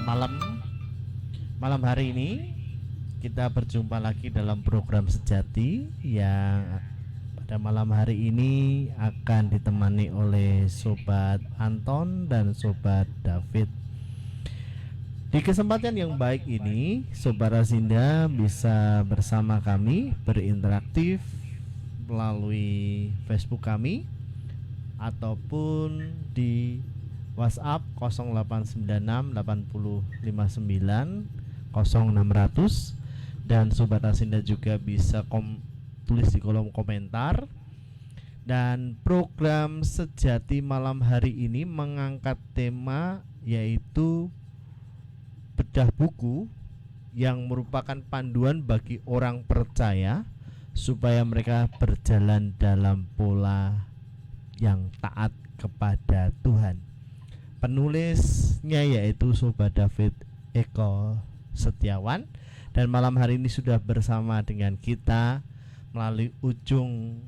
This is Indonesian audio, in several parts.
malam malam hari ini kita berjumpa lagi dalam program Sejati yang pada malam hari ini akan ditemani oleh Sobat Anton dan Sobat David. Di kesempatan yang baik ini, Sobat Rasinda bisa bersama kami berinteraktif melalui Facebook kami ataupun di WhatsApp 0896 8059 0600, dan Sobat Rasinda juga bisa tulis di kolom komentar. Dan program Sejati malam hari ini mengangkat tema yaitu bedah buku yang merupakan panduan bagi orang percaya supaya mereka berjalan dalam pola yang taat kepada Tuhan. Penulisnya yaitu Sobat David Eko Setiawan, dan malam hari ini sudah bersama dengan kita melalui ujung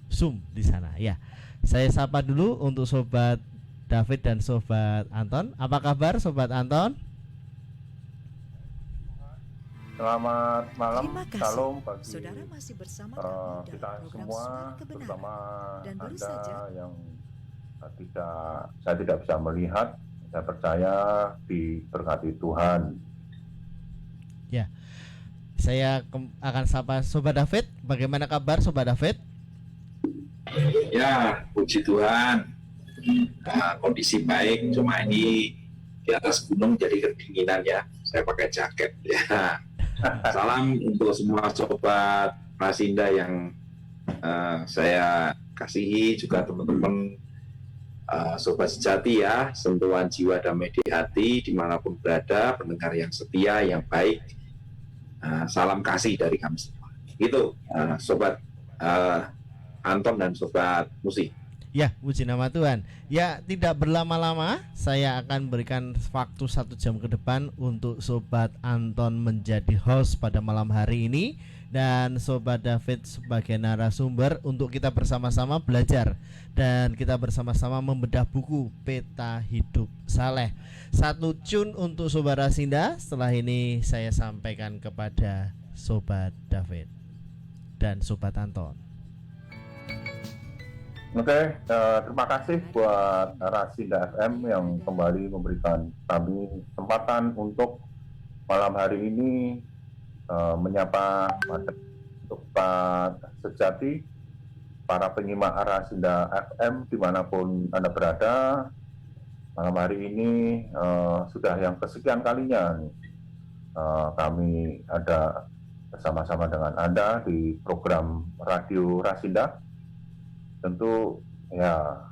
Zoom di sana. Ya, saya sapa dulu untuk Sobat David dan Sobat Anton. Apa kabar Sobat Anton? Selamat malam, Terima kasih. salam bagi Saudara masih bersama kami dalam kita program semua, Suara Kebenaran. terutama Dan baru Anda saja yang saya tidak bisa melihat. Saya percaya diberkati Tuhan. Ya, saya akan sapa Sobat David. Bagaimana kabar Sobat David? Ya, puji Tuhan, kondisi baik. Cuma ini di atas gunung jadi kedinginan ya. Saya pakai jaket ya. Salam untuk semua Sobat Rasinda yang saya kasihi, juga teman-teman Sobat Sejati ya, sentuhan jiwa damai di hati dimanapun berada, pendengar yang setia, yang baik. Salam kasih dari kami semua. Gitu, Sobat Anton dan Sobat Musi. Ya, puji nama Tuhan. Ya, tidak berlama-lama, saya akan berikan waktu 1 jam ke depan untuk Sobat Anton menjadi host pada malam hari ini, dan Sobat David sebagai narasumber untuk kita bersama-sama belajar dan kita bersama-sama membedah buku Peta Hidup Saleh. 1 tune untuk Sobat Rasinda. Setelah ini saya sampaikan kepada Sobat David dan Sobat Anton. Oke, terima kasih buat Rasinda FM yang kembali memberikan kami kesempatan untuk malam hari ini menyapa Sobat Sejati, para penyimak Rasinda FM dimanapun Anda berada. Malam hari ini sudah yang kesekian kalinya kami ada bersama-sama dengan Anda di program Radio Rasinda. Tentu ya,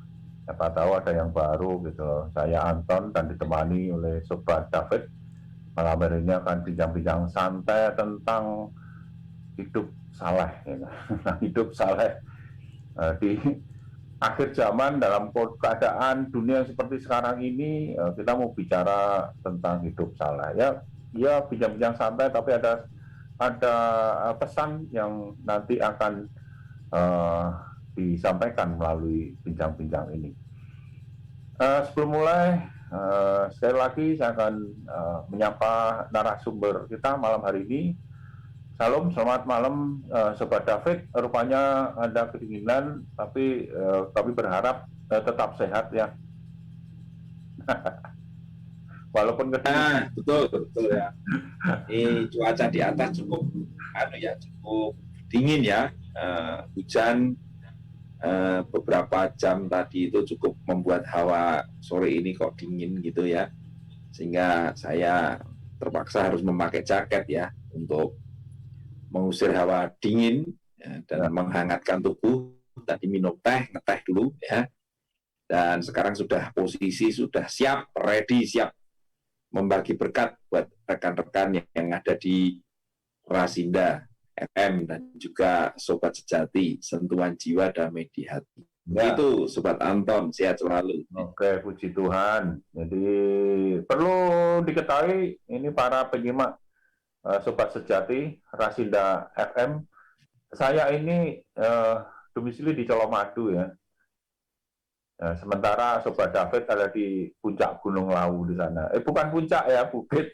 siapa tahu ada yang baru gitu. Saya Anton dan ditemani oleh Sobat David. Malam hari ini akan bincang-bincang santai tentang hidup saleh gitu. Hidup saleh di akhir zaman dalam keadaan dunia seperti sekarang ini. Kita mau bicara tentang hidup saleh ya, bincang-bincang santai, tapi ada pesan yang nanti akan disampaikan melalui bincang-bincang ini. Sebelum mulai, sekali lagi saya akan menyapa narasumber kita malam hari ini. Salam, selamat malam Sobat David. Rupanya ada kedinginan, tapi kami berharap tetap sehat ya. Walaupun kedinginan. Betul ya. Ini cuaca di atas cukup cukup dingin ya. Hujan beberapa jam tadi itu cukup membuat hawa sore ini kok dingin gitu ya, sehingga saya terpaksa harus memakai jaket ya untuk mengusir hawa dingin ya, dan menghangatkan tubuh. Tadi minum ngeteh dulu ya, dan sekarang posisi sudah siap, ready, siap membagi berkat buat rekan-rekan yang ada di Rasinda FM dan juga Sobat Sejati, sentuhan jiwa damai di hati. Ya. Itu Sobat Anton, sehat selalu. Oke, puji Tuhan. Jadi perlu diketahui ini para penyimak Sobat Sejati Rasinda FM. Saya ini domisili di Colomadu ya. Nah, sementara Sobat David ada di puncak Gunung Lawu di sana. Bukan puncak ya, bukit.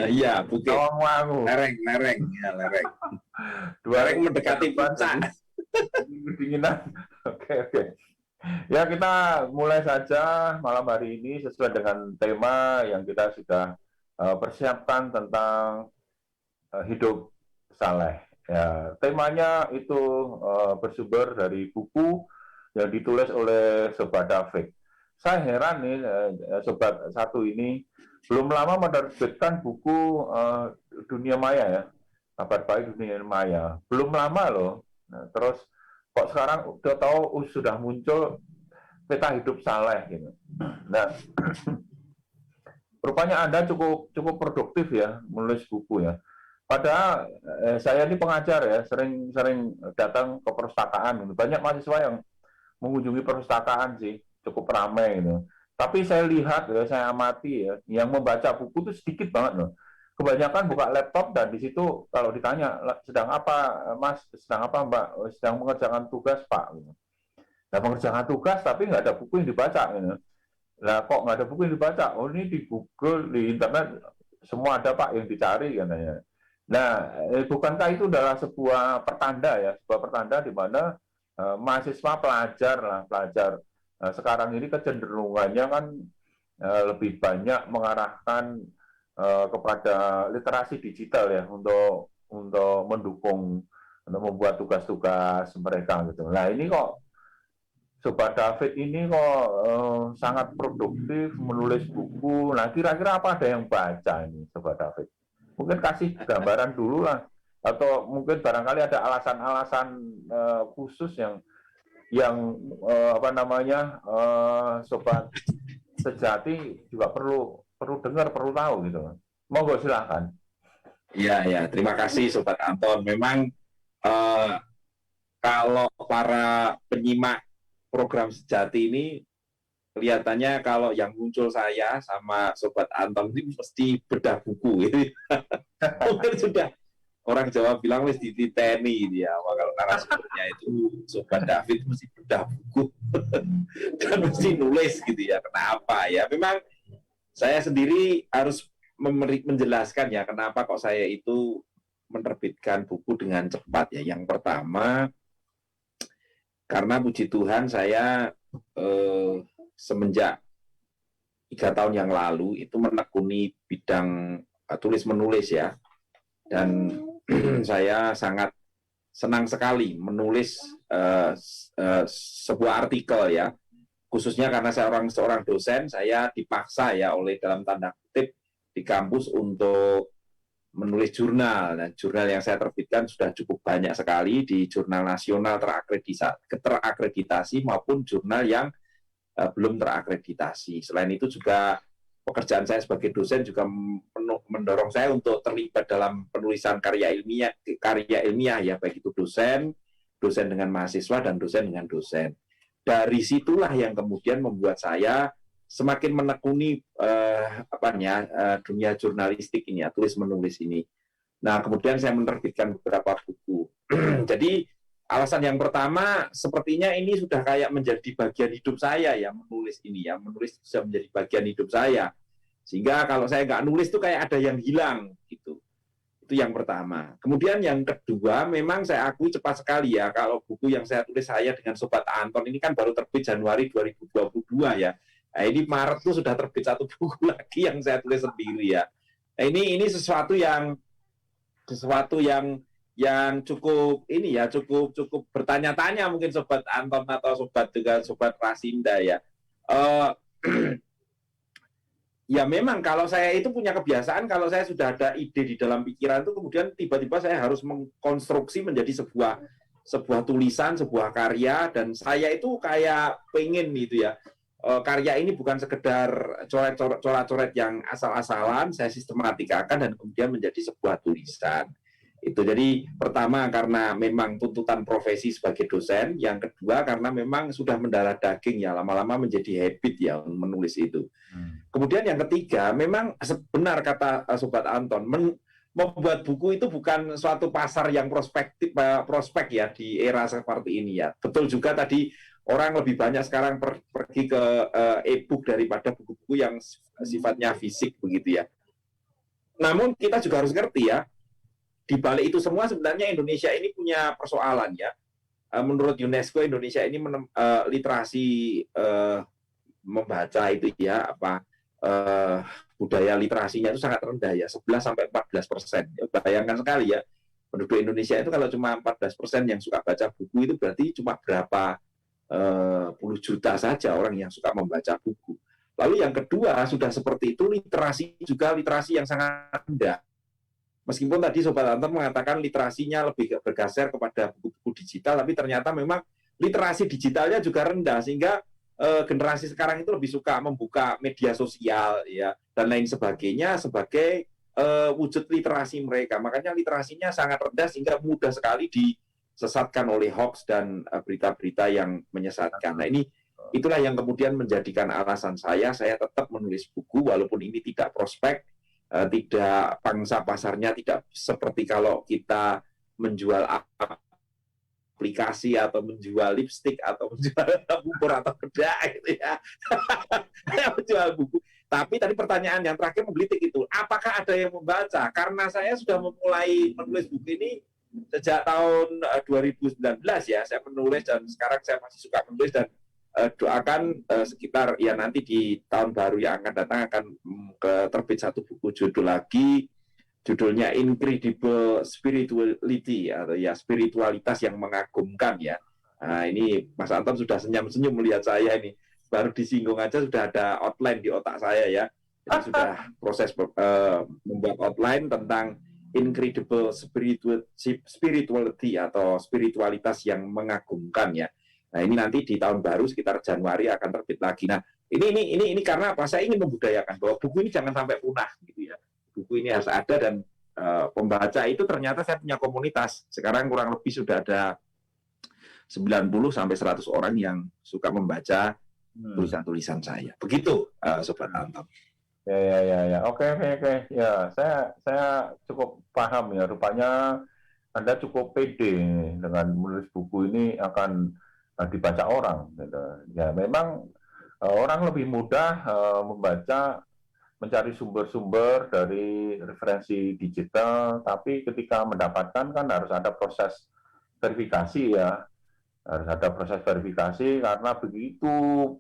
Iya, Bukit. Tawangmangu. Lereng, ya lereng. Lereng mendekati puncak. Kedinginan. Oke. Ya, kita mulai saja malam hari ini sesuai dengan tema yang kita sudah persiapkan tentang hidup saleh. Ya, temanya itu bersumber dari buku yang ditulis oleh Sobat David. Saya heran nih, Sobat satu ini belum lama menerbitkan buku Dunia Maya ya, kabar baik Dunia Maya. Belum lama loh. Nah, terus kok sekarang udah tahu sudah muncul peta hidup saleh gitu. Nah, rupanya Anda cukup produktif ya menulis buku ya. Padahal saya ini pengajar ya, sering datang ke perpustakaan. Banyak mahasiswa yang mengunjungi perpustakaan sih, cukup ramai gitu. Tapi saya lihat ya, saya amati ya, yang membaca buku itu sedikit banget loh. Kebanyakan buka laptop dan di situ kalau ditanya sedang apa Mas, sedang apa Mbak, sedang mengerjakan tugas Pak. Nah, mengerjakan tugas tapi nggak ada buku yang dibaca. Gitu. Nah, kok nggak ada buku yang dibaca? Oh, ini di Google, di internet semua ada Pak yang dicari katanya. Nah, bukankah itu adalah sebuah pertanda ya, sebuah pertanda di mana mahasiswa pelajar sekarang ini kecenderungannya kan lebih banyak mengarahkan kepada literasi digital ya untuk mendukung untuk membuat tugas-tugas mereka gitu. Nah ini kok Sobat David ini kok sangat produktif menulis buku. Nah kira-kira apa ada yang baca ini Sobat David? Mungkin kasih gambaran dulu lah. Atau mungkin barangkali ada alasan-alasan khusus yang Sobat Sejati juga perlu dengar, perlu tahu gitu. Monggo silahkan. Iya, terima kasih Sobat Anton. Memang kalau para penyimak program Sejati ini kelihatannya kalau yang muncul saya sama Sobat Anton ini mesti bedah buku gitu. Mungkin sudah orang Jawa bilang wis dititeni dia. Wah, kalau narasumbernya itu Sobat David mesti bedah buku dan mesti nulis gitu ya. Kenapa ya? Memang saya sendiri harus menjelaskan ya kenapa kok saya itu menerbitkan buku dengan cepat ya. Yang pertama karena puji Tuhan saya semenjak 3 tahun yang lalu itu menekuni bidang tulis menulis ya. Dan saya sangat senang sekali menulis sebuah artikel ya, khususnya karena saya seorang dosen, saya dipaksa ya oleh dalam tanda kutip di kampus untuk menulis jurnal. Nah, jurnal yang saya terbitkan sudah cukup banyak sekali di jurnal nasional terakreditasi maupun jurnal yang belum terakreditasi. Selain itu juga pekerjaan saya sebagai dosen juga mendorong saya untuk terlibat dalam penulisan karya ilmiah ya, baik itu dosen dengan mahasiswa dan dosen dengan dosen. Dari situlah yang kemudian membuat saya semakin menekuni dunia jurnalistik ini ya, tulis menulis ini. Nah, kemudian saya menerbitkan beberapa buku. Jadi alasan yang pertama, sepertinya ini sudah kayak menjadi bagian hidup saya ya, menulis ini ya, menulis bisa menjadi bagian hidup saya. Sehingga kalau saya nggak nulis tuh kayak ada yang hilang gitu. Itu yang pertama. Kemudian yang kedua, memang saya akui cepat sekali ya, kalau buku yang saya tulis saya dengan Sobat Anton ini kan baru terbit Januari 2022 ya. Nah, ini Maret tuh sudah terbit satu buku lagi yang saya tulis sendiri ya. Nah, ini sesuatu yang cukup ini ya, cukup bertanya-tanya mungkin Sobat Anton atau Sobat Rasinda ya. Ya memang kalau saya itu punya kebiasaan, kalau saya sudah ada ide di dalam pikiran itu kemudian tiba-tiba saya harus mengkonstruksi menjadi sebuah tulisan, sebuah karya, dan saya itu kayak pengen gitu ya. Karya ini bukan sekedar coret-coret yang asal-asalan, saya sistematikakan dan kemudian menjadi sebuah tulisan. Itu jadi pertama karena memang tuntutan profesi sebagai dosen, yang kedua karena memang sudah mendarah daging ya, lama-lama menjadi habit ya menulis itu. Kemudian yang ketiga, memang benar kata Sobat Anton, membuat buku itu bukan suatu pasar yang prospek ya di era seperti ini ya. Betul juga tadi orang lebih banyak sekarang pergi ke e-book daripada buku-buku yang sifatnya fisik begitu ya. Namun kita juga harus ngerti ya, di balik itu semua sebenarnya Indonesia ini punya persoalan ya. Menurut UNESCO Indonesia ini literasi membaca itu ya budaya literasinya itu sangat rendah ya, 11-14%. Ya, bayangkan sekali ya, penduduk Indonesia itu kalau cuma 14% yang suka baca buku, itu berarti cuma berapa puluh juta saja orang yang suka membaca buku. Lalu yang kedua, sudah seperti itu literasi juga literasi yang sangat rendah. Meskipun tadi Sobat Anton mengatakan literasinya lebih bergeser kepada buku-buku digital, tapi ternyata memang literasi digitalnya juga rendah, sehingga generasi sekarang itu lebih suka membuka media sosial ya dan lain sebagainya sebagai wujud literasi mereka. Makanya literasinya sangat rendah sehingga mudah sekali disesatkan oleh hoax dan berita-berita yang menyesatkan. Nah, itulah yang kemudian menjadikan alasan saya tetap menulis buku walaupun ini tidak prospek, tidak pangsa pasarnya tidak seperti kalau kita menjual aplikasi atau menjual lipstik atau menjual bubur atau bedak gitu ya. Menjual buku. Tapi tadi pertanyaan yang terakhir menggelitik itu, apakah ada yang membaca? Karena saya sudah memulai menulis buku ini sejak tahun 2019 ya, saya menulis dan sekarang saya masih suka menulis dan doakan sekitar ya nanti di tahun baru yang akan datang akan terbit satu buku judul lagi, judulnya Incredible Spirituality atau ya spiritualitas yang mengagumkan ya. Nah, ini Mas Anton sudah senyum-senyum melihat saya ini, baru disinggung aja sudah ada outline di otak saya ya. Jadi sudah proses membuat outline tentang Incredible Spirituality atau spiritualitas yang mengagumkan ya. Nah, ini nanti di tahun baru sekitar Januari akan terbit lagi. Nah, ini karena apa? Saya ingin membudayakan bahwa buku ini jangan sampai punah gitu ya. Buku ini harus ada dan pembaca itu ternyata saya punya komunitas. Sekarang kurang lebih sudah ada 90-100 orang yang suka membaca tulisan-tulisan saya. Begitu, Sobat Anton. Ya. Oke. Ya, saya cukup paham ya. Rupanya Anda cukup pede dengan menulis buku ini akan dibaca orang. Gitu. Ya, memang orang lebih mudah membaca, mencari sumber-sumber dari referensi digital, tapi ketika mendapatkan kan harus ada proses verifikasi ya. Harus ada proses verifikasi karena begitu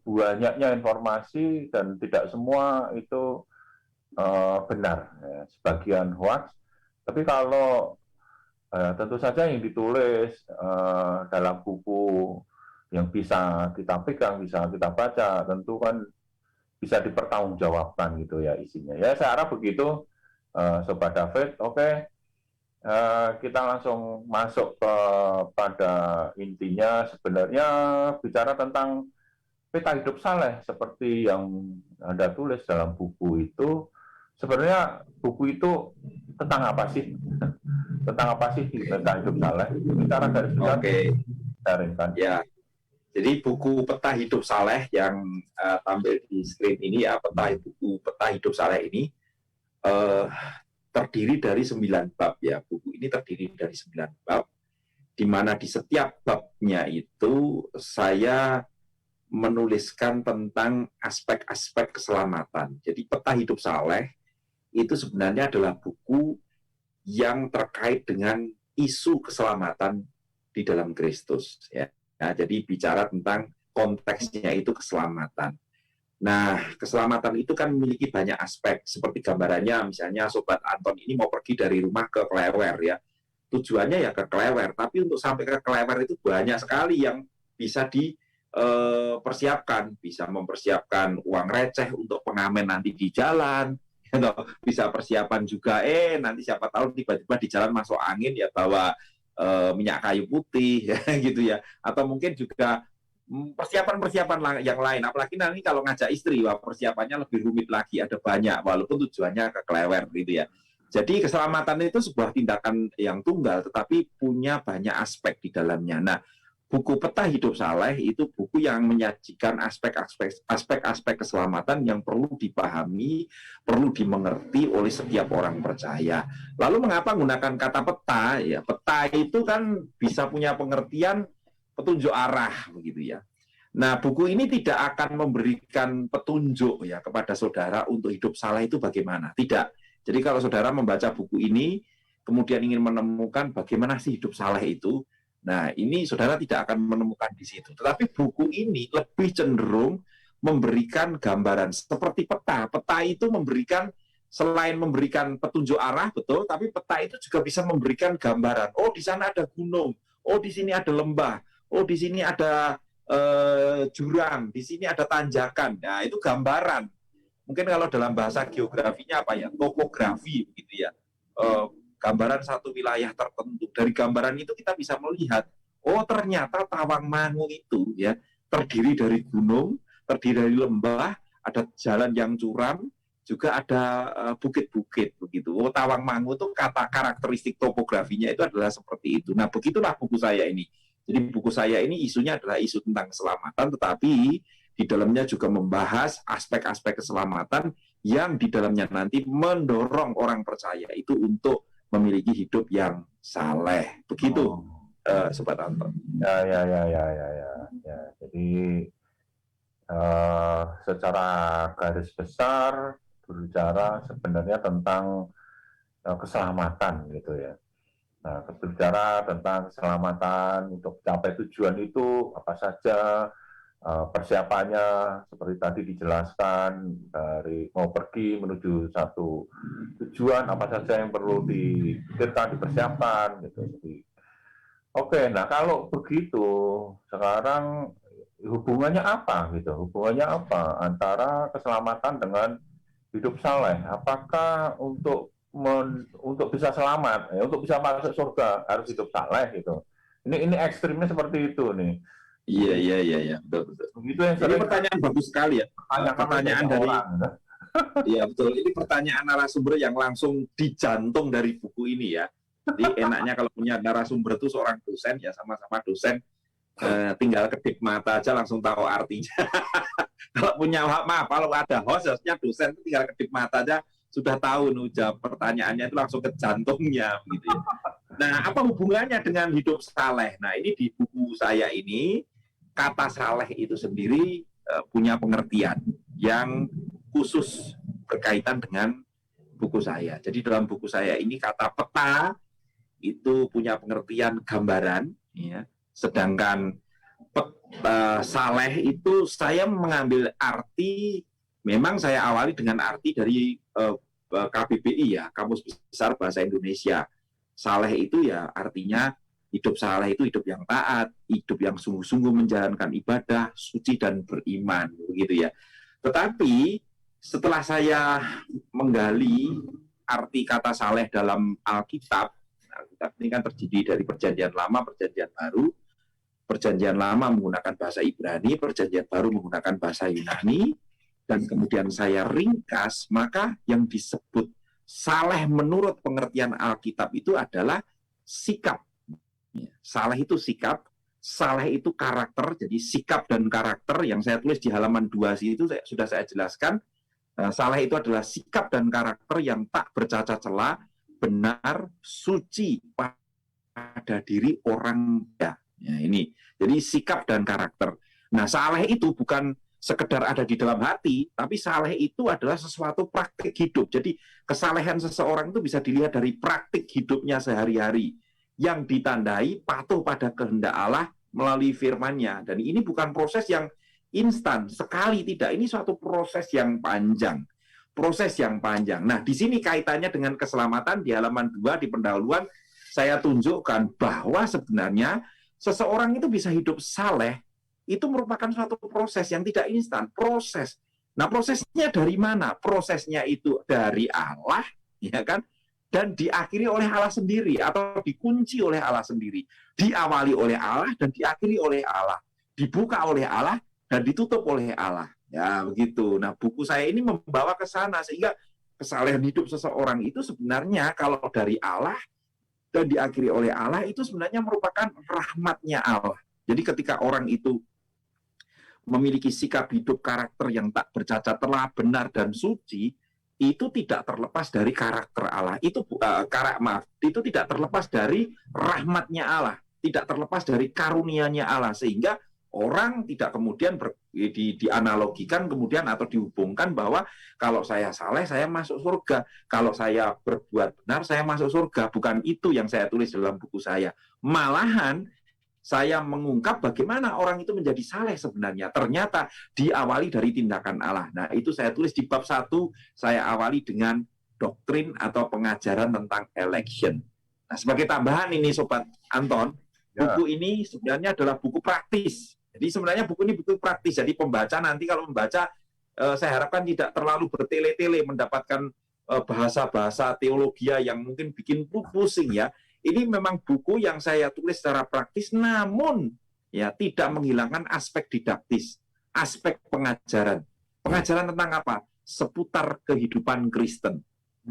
banyaknya informasi dan tidak semua itu benar. Ya. Sebagian hoax. Tapi kalau tentu saja yang ditulis dalam buku yang bisa kita pegang, bisa kita baca, tentu kan bisa dipertanggungjawabkan gitu ya isinya. Ya saya harap begitu, Sobat David. Oke, kita langsung masuk pada intinya. Sebenarnya bicara tentang peta hidup saleh seperti yang Anda tulis dalam buku itu, sebenarnya buku itu tentang apa sih? Tentang apa sih peta hidup saleh? Bicara dari Oke. Ya. Jadi buku Peta Hidup Saleh yang tampil di screen ini ya, buku Peta Hidup Saleh ini terdiri dari 9 bab ya. Buku ini terdiri dari 9 bab, di mana di setiap babnya itu saya menuliskan tentang aspek-aspek keselamatan. Jadi Peta Hidup Saleh itu sebenarnya adalah buku yang terkait dengan isu keselamatan di dalam Kristus ya. Nah, jadi bicara tentang konteksnya itu keselamatan. Nah, keselamatan itu kan memiliki banyak aspek. Seperti gambarannya, misalnya Sobat Anton ini mau pergi dari rumah ke Klewer ya. Tujuannya ya ke Klewer, tapi untuk sampai ke Klewer itu banyak sekali yang bisa dipersiapkan. Bisa mempersiapkan uang receh untuk pengamen nanti di jalan. Bisa persiapan juga, nanti siapa tahu tiba-tiba di jalan masuk angin ya bawa minyak kayu putih gitu ya, atau mungkin juga persiapan-persiapan yang lain, apalagi nanti kalau ngajak istri, persiapannya lebih rumit lagi, ada banyak, walaupun tujuannya ke Klewer gitu ya. Jadi keselamatan itu sebuah tindakan yang tunggal, tetapi punya banyak aspek di dalamnya. Nah, buku Peta Hidup Saleh itu buku yang menyajikan aspek-aspek keselamatan yang perlu dipahami, perlu dimengerti oleh setiap orang percaya. Lalu mengapa menggunakan kata peta? Ya, peta itu kan bisa punya pengertian petunjuk arah begitu ya. Nah, buku ini tidak akan memberikan petunjuk ya kepada saudara untuk hidup saleh itu bagaimana. Tidak. Jadi kalau saudara membaca buku ini, kemudian ingin menemukan bagaimana sih hidup saleh itu, nah ini saudara tidak akan menemukan di situ. Tetapi buku ini lebih cenderung memberikan gambaran seperti peta. Peta itu memberikan, selain memberikan petunjuk arah, betul, tapi peta itu juga bisa memberikan gambaran. Oh, di sana ada gunung. Oh, di sini ada lembah. Oh, di sini ada jurang, di sini ada tanjakan. Nah, itu gambaran. Mungkin kalau dalam bahasa geografinya apa ya? Topografi begitu ya. Gambaran satu wilayah tertentu. Dari gambaran itu kita bisa melihat, oh ternyata Tawangmangu itu ya terdiri dari gunung, terdiri dari lembah, ada jalan yang curam, juga ada bukit-bukit begitu. Oh, Tawangmangu itu kata karakteristik topografinya itu adalah seperti itu. Nah, begitulah buku saya ini. Jadi buku saya ini isunya adalah isu tentang keselamatan, tetapi di dalamnya juga membahas aspek-aspek keselamatan yang di dalamnya nanti mendorong orang percaya itu untuk memiliki hidup yang saleh. Begitu, Sobat Anton. Ya. Jadi secara garis besar berbicara sebenarnya tentang keselamatan gitu ya. Nah, berbicara tentang keselamatan untuk mencapai tujuan itu apa saja, persiapannya seperti tadi dijelaskan, dari mau pergi menuju satu tujuan apa saja yang perlu dipikirkan, dipersiapkan gitu. Jadi, oke, nah kalau begitu sekarang hubungannya apa gitu? Hubungannya apa antara keselamatan dengan hidup saleh? Apakah untuk bisa selamat, ya, untuk bisa masuk surga harus hidup saleh gitu. Ini ekstrimnya seperti itu nih. Iya, betul. Begitu yang ini pertanyaan bagus sekali ya. Pertanyaan dari orang. Iya betul. Ini pertanyaan narasumber yang langsung dijantung dari buku ini ya. Jadi enaknya kalau punya narasumber itu seorang dosen ya, sama-sama dosen, tinggal kedip mata aja langsung tahu artinya. Kalau punya kalau ada host harusnya dosen tinggal kedip mata aja sudah tahu jawab pertanyaannya itu langsung ke jantungnya gitu ya. Nah, apa hubungannya dengan hidup saleh? Nah, ini di buku saya ini kata saleh itu sendiri punya pengertian yang khusus berkaitan dengan buku saya. Jadi dalam buku saya ini kata peta itu punya pengertian gambaran ya. Sedangkan saleh itu saya mengambil arti, memang saya awali dengan arti dari KBBI ya, Kamus Besar Bahasa Indonesia. Saleh itu ya artinya hidup saleh itu hidup yang taat, hidup yang sungguh-sungguh menjalankan ibadah, suci dan beriman, begitu ya. Tetapi setelah saya menggali arti kata saleh dalam Alkitab, Alkitab ini kan terdiri dari Perjanjian Lama, Perjanjian Baru. Perjanjian Lama menggunakan bahasa Ibrani, Perjanjian Baru menggunakan bahasa Yunani, dan kemudian saya ringkas, maka yang disebut saleh menurut pengertian Alkitab itu adalah sikap. Saleh itu sikap, saleh itu karakter, jadi sikap dan karakter yang saya tulis di halaman 2 itu sudah saya jelaskan. Saleh itu adalah sikap dan karakter yang tak bercacat celah, benar, suci pada diri orang ya. Ya, ini. Jadi sikap dan karakter. Nah, saleh itu bukan sekedar ada di dalam hati, tapi saleh itu adalah sesuatu praktik hidup. Jadi kesalehan seseorang itu bisa dilihat dari praktik hidupnya sehari-hari yang ditandai patuh pada kehendak Allah melalui firman-Nya. Dan ini bukan proses yang instan, sekali tidak. Ini suatu proses yang panjang. Proses yang panjang. Nah, di sini kaitannya dengan keselamatan di halaman 2 di pendahuluan saya tunjukkan bahwa sebenarnya seseorang itu bisa hidup saleh itu merupakan suatu proses yang tidak instan, proses. Nah, prosesnya dari mana? Prosesnya itu dari Allah, ya kan? Dan diakhiri oleh Allah sendiri atau dikunci oleh Allah sendiri. Diawali oleh Allah dan diakhiri oleh Allah. Dibuka oleh Allah dan ditutup oleh Allah. Ya, begitu. Nah, buku saya ini membawa ke sana sehingga kesalehan hidup seseorang itu sebenarnya kalau dari Allah dan diakhiri oleh Allah itu sebenarnya merupakan rahmatnya Allah. Jadi ketika orang itu memiliki sikap hidup karakter yang tak bercacat celah, benar dan suci, itu tidak terlepas dari karakter Allah. Itu itu tidak terlepas dari rahmatnya Allah, tidak terlepas dari karunia-Nya Allah, sehingga orang tidak kemudian dianalogikan kemudian atau dihubungkan bahwa kalau saya saleh saya masuk surga, kalau saya berbuat benar saya masuk surga. Bukan itu yang saya tulis dalam buku saya. Malahan saya mengungkap bagaimana orang itu menjadi saleh sebenarnya. Ternyata diawali dari tindakan Allah. Nah, itu saya tulis di bab 1, saya awali dengan doktrin atau pengajaran tentang election. Nah, sebagai tambahan ini Sobat Anton, buku ini sebenarnya adalah buku praktis. Jadi sebenarnya buku ini buku praktis. Jadi pembaca nanti kalau membaca, saya harapkan tidak terlalu bertele-tele mendapatkan bahasa-bahasa teologi yang mungkin bikin pusing ya. Ini memang buku yang saya tulis secara praktis, namun ya tidak menghilangkan aspek didaktis, aspek pengajaran. Pengajaran tentang apa? Seputar kehidupan Kristen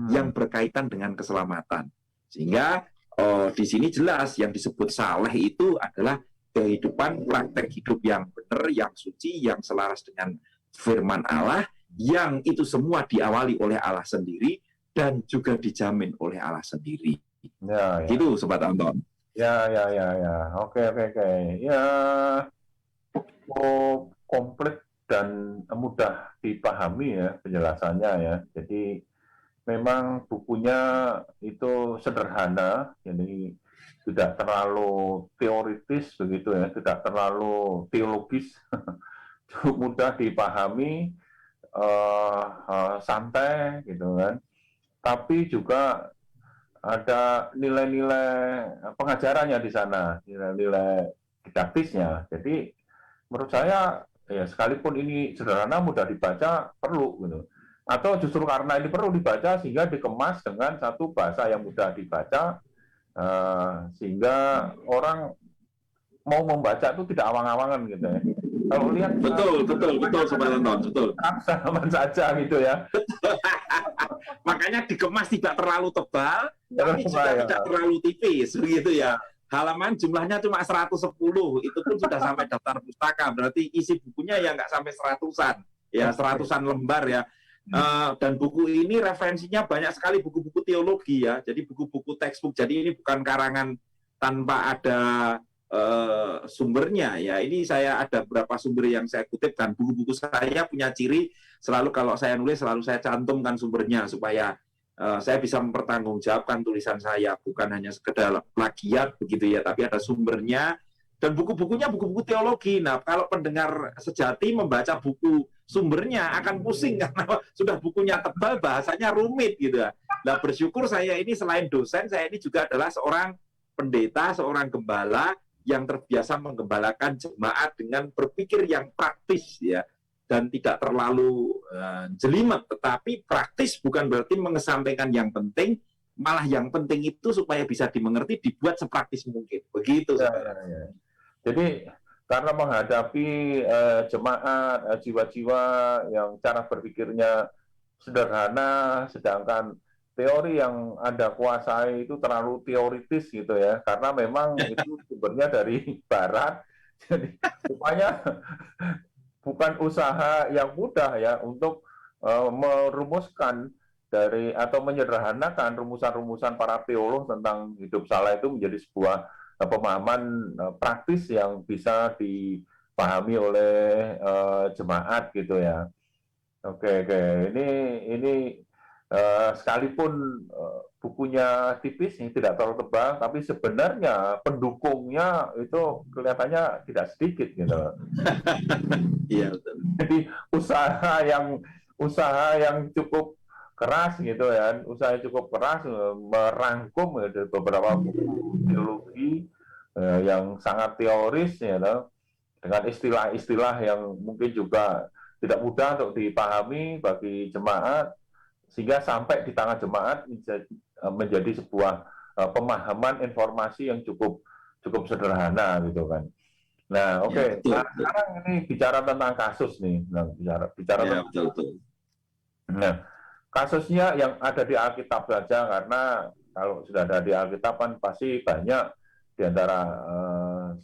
yang berkaitan dengan keselamatan. Sehingga di sini jelas yang disebut saleh itu adalah kehidupan praktek hidup yang benar, yang suci, yang selaras dengan firman Allah, yang itu semua diawali oleh Allah sendiri dan juga dijamin oleh Allah sendiri. Ya. Gitu, Sobat Anton. Ya. Oke. Ya, komplit dan mudah dipahami ya penjelasannya ya. Jadi memang bukunya itu sederhana, jadi tidak terlalu teoritis begitu ya, tidak terlalu teologis, cukup mudah dipahami, santai gitu kan. Tapi juga ada nilai-nilai pengajarannya di sana, nilai-nilai didaktisnya. Jadi menurut saya ya sekalipun ini sederhana mudah dibaca perlu gitu. Atau justru karena ini perlu dibaca sehingga dikemas dengan satu bahasa yang mudah dibaca, sehingga orang mau membaca itu tidak awang-awangan gitu ya. Kalau lihat betul Sobat Anton, betul. Aman saja gitu ya. Makanya dikemas tidak terlalu tebal, tapi juga tidak terlalu tipis begitu ya. Halaman jumlahnya cuma 110, itu pun sudah sampai daftar pustaka, berarti isi bukunya ya nggak sampai 100-an, ya 100-an lembar ya. Dan buku ini referensinya banyak sekali buku-buku teologi ya, jadi buku-buku textbook. Jadi ini bukan karangan tanpa ada sumbernya ya. Ini saya ada beberapa sumber yang saya kutip, dan buku-buku saya punya ciri selalu kalau saya nulis selalu saya cantumkan sumbernya supaya saya bisa mempertanggungjawabkan tulisan saya, bukan hanya sekedar plagiat begitu ya, tapi ada sumbernya. Dan buku-bukunya buku-buku teologi. Nah, kalau pendengar sejati membaca buku sumbernya akan pusing karena sudah bukunya tebal, bahasanya rumit gitu. Nah, bersyukur saya ini selain dosen, saya ini juga adalah seorang pendeta, seorang gembala yang terbiasa menggembalakan jemaat dengan berpikir yang praktis ya, dan tidak terlalu jelimet, tetapi praktis bukan berarti mengesampingkan yang penting, malah yang penting itu supaya bisa dimengerti dibuat sepraktis mungkin. Begitu. Ya. Jadi karena menghadapi jemaat, jiwa-jiwa yang cara berpikirnya sederhana, sedangkan teori yang Anda kuasai itu terlalu teoritis gitu ya, karena memang itu sumbernya dari Barat, jadi rupanya bukan usaha yang mudah ya untuk merumuskan dari atau menyederhanakan rumusan-rumusan para teolog tentang hidup saleh itu menjadi sebuah pemahaman praktis yang bisa dipahami oleh jemaat gitu ya. Oke. Ini sekalipun bukunya tipis, tidak terlalu tebal, tapi sebenarnya pendukungnya itu kelihatannya tidak sedikit gitu. Iya betul. Jadi usaha yang cukup keras gitu ya, usaha cukup keras merangkum ya, beberapa buku teologi yang sangat teoris ya, dengan istilah-istilah yang mungkin juga tidak mudah untuk dipahami bagi jemaat, sehingga sampai di tangan jemaat menjadi sebuah pemahaman informasi yang cukup sederhana gitu kan. Nah, oke. Nah, sekarang ini bicara tentang kasus nih, bicara ya, tentang betul. Nah, kasusnya yang ada di Alkitab saja, karena kalau sudah ada di Alkitab kan pasti banyak di antara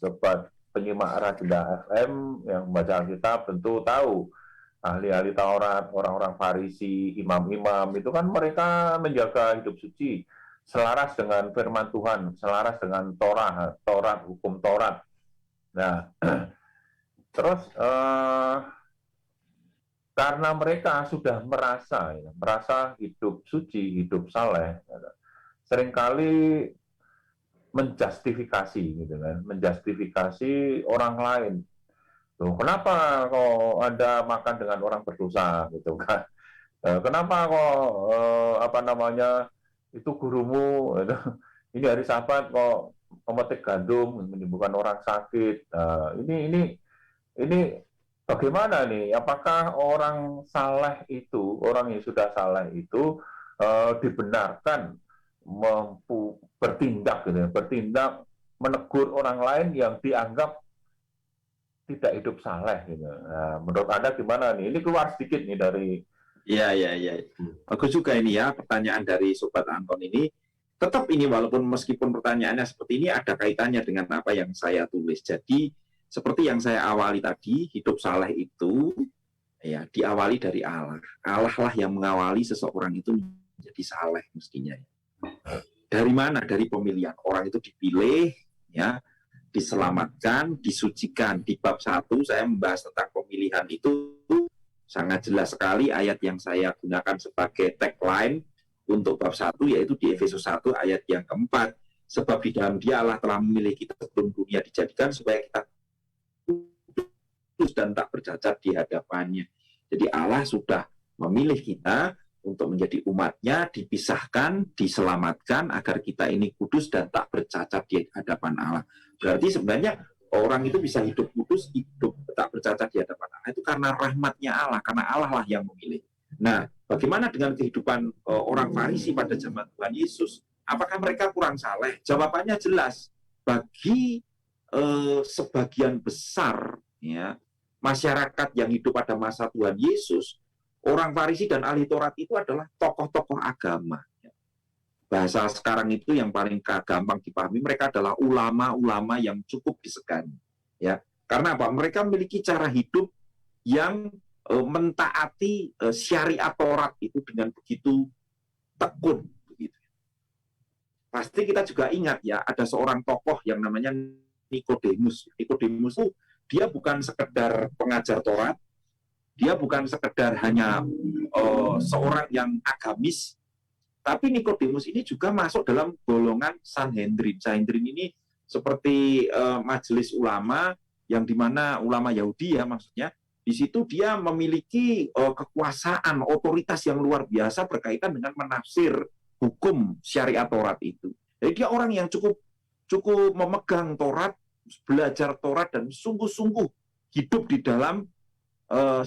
sobat penyimak Radinda FM yang membaca Alkitab tentu tahu ahli-ahli Taurat, orang-orang Farisi, imam-imam itu kan mereka menjaga hidup suci selaras dengan firman Tuhan, selaras dengan Taurat, hukum Taurat. Nah, Terus karena mereka sudah merasa hidup suci, hidup saleh, seringkali menjustifikasi gitu kan, menjustifikasi orang lain. Loh, kenapa kok Anda makan dengan orang berdosa gitu kan? Kenapa kok apa namanya itu gurumu gitu. Ini hari Sabat kok memetik gandum menyembuhkan orang sakit. Ini bagaimana nih? Apakah orang saleh itu, orang yang sudah saleh itu dibenarkan bertindak gitu ya, bertindak menegur orang lain yang dianggap tidak hidup saleh gitu. Nah, menurut Anda gimana nih? Ini keluar sedikit nih dari. Ya, ya, ya. Bagus juga ini ya, pertanyaan dari Sobat Anton ini. Tetap ini, walaupun meskipun pertanyaannya seperti ini, ada kaitannya dengan apa yang saya tulis. Jadi, seperti yang saya awali tadi, hidup saleh itu ya diawali dari Allah. Allah lah yang mengawali seseorang itu menjadi saleh mestinya. Dari mana? Dari pemilihan. Orang itu dipilih, ya, diselamatkan, disucikan. Di bab 1 saya membahas tentang pemilihan itu sangat jelas sekali ayat yang saya gunakan sebagai tagline untuk bab 1, yaitu di Efesus 1 ayat yang keempat. Sebab di dalam Dia Allah telah memilih kita sebelum dunia dijadikan supaya kita kudus dan tak bercacat di hadapannya. Jadi Allah sudah memilih kita untuk menjadi umatnya, dipisahkan, diselamatkan agar kita ini kudus dan tak bercacat di hadapan Allah. Berarti sebenarnya orang itu bisa hidup kudus, hidup tak bercacat di hadapan Allah itu karena rahmatnya Allah, karena Allah lah yang memilih. Nah, bagaimana dengan kehidupan orang Farisi pada zaman Tuhan Yesus? Apakah mereka kurang saleh? Jawabannya jelas. Bagi sebagian besar ya masyarakat yang hidup pada masa Tuhan Yesus, orang Farisi dan ahli Taurat itu adalah tokoh-tokoh agama. Bahasa sekarang itu yang paling gampang dipahami, mereka adalah ulama-ulama yang cukup disegani. Ya, karena apa? Mereka memiliki cara hidup yang mentaati syariat Taurat itu dengan begitu tekun. Begitu. Pasti kita juga ingat ya, ada seorang tokoh yang namanya Nikodemus. Nikodemus itu dia bukan sekedar pengajar Taurat, dia bukan sekedar hanya seorang yang agamis, tapi Nikodemus ini juga masuk dalam golongan Sanhedrin. Sanhedrin ini seperti majelis ulama yang dimana ulama Yahudi ya maksudnya. Di situ dia memiliki kekuasaan, otoritas yang luar biasa berkaitan dengan menafsir hukum syariat Taurat itu. Jadi dia orang yang cukup memegang Taurat, belajar Taurat dan sungguh-sungguh hidup di dalam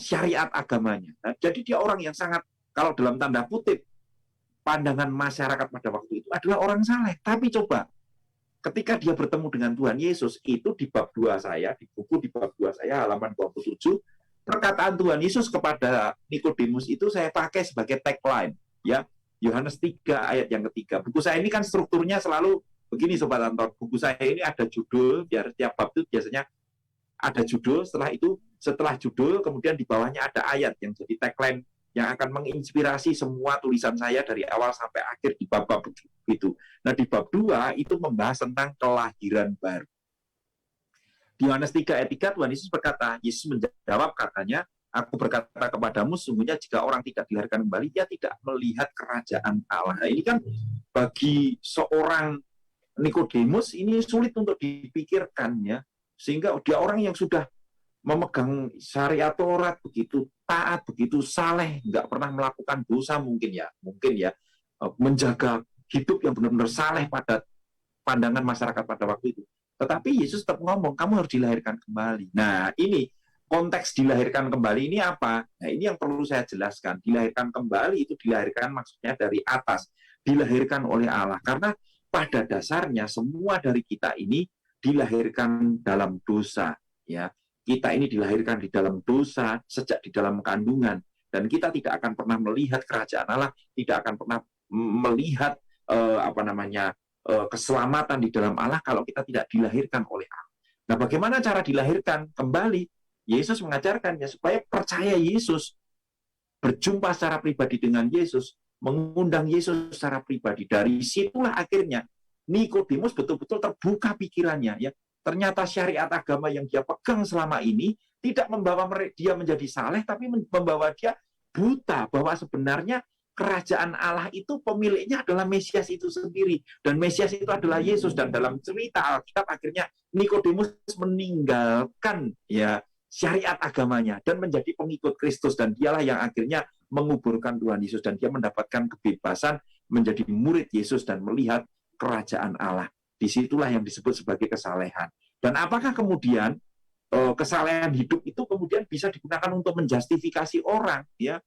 syariat agamanya. Nah, jadi dia orang yang sangat, kalau dalam tanda kutip, pandangan masyarakat pada waktu itu adalah orang saleh. Tapi coba, ketika dia bertemu dengan Tuhan Yesus, itu di bab 2 saya, di buku di bab 2 saya, halaman 27, perkataan Tuhan Yesus kepada Nikodemus itu saya pakai sebagai tagline. Ya, Yohanes 3 ayat yang ketiga. Buku saya ini kan strukturnya selalu begini Sobat Anton. Buku saya ini ada judul, biar tiap bab itu biasanya ada judul, setelah judul, kemudian di bawahnya ada ayat yang jadi tagline yang akan menginspirasi semua tulisan saya dari awal sampai akhir di bab-bab itu. Nah, di bab 2 itu membahas tentang kelahiran baru. Di Yohanes 3 ayat 3, Tuhan Yesus berkata, Yesus menjawab katanya, aku berkata kepadamu, sesungguhnya jika orang tidak dilahirkan kembali, dia tidak melihat kerajaan Allah. Nah, ini kan bagi seorang Nikodemus ini sulit untuk dipikirkan ya, sehingga dia orang yang sudah memegang syariat Taurat begitu taat, begitu saleh, nggak pernah melakukan dosa mungkin ya, menjaga hidup yang benar-benar saleh pada pandangan masyarakat pada waktu itu. Tetapi Yesus tetap ngomong, kamu harus dilahirkan kembali. Nah, ini konteks dilahirkan kembali ini apa? Nah, ini yang perlu saya jelaskan. Dilahirkan kembali itu dilahirkan maksudnya dari atas, dilahirkan oleh Allah. Karena pada dasarnya semua dari kita ini dilahirkan dalam dosa, ya. Kita ini dilahirkan di dalam dosa sejak di dalam kandungan, dan kita tidak akan pernah melihat kerajaan Allah, tidak akan pernah melihat keselamatan di dalam Allah kalau kita tidak dilahirkan oleh Allah. Nah, bagaimana cara dilahirkan kembali? Yesus mengajarkannya supaya percaya Yesus, berjumpa secara pribadi dengan Yesus, mengundang Yesus secara pribadi. Dari situlah akhirnya Nikodemus betul-betul terbuka pikirannya, ya. Ternyata syariat agama yang dia pegang selama ini tidak membawa dia menjadi saleh, tapi membawa dia buta bahwa sebenarnya kerajaan Allah itu pemiliknya adalah Mesias itu sendiri, dan Mesias itu adalah Yesus. Dan dalam cerita Alkitab akhirnya Nikodemus meninggalkan ya syariat agamanya dan menjadi pengikut Kristus, dan dialah yang akhirnya menguburkan Tuhan Yesus, dan dia mendapatkan kebebasan menjadi murid Yesus dan melihat kerajaan Allah. Disitulah yang disebut sebagai kesalehan. Dan apakah kemudian kesalehan hidup itu kemudian bisa digunakan untuk menjustifikasi orang? Ya,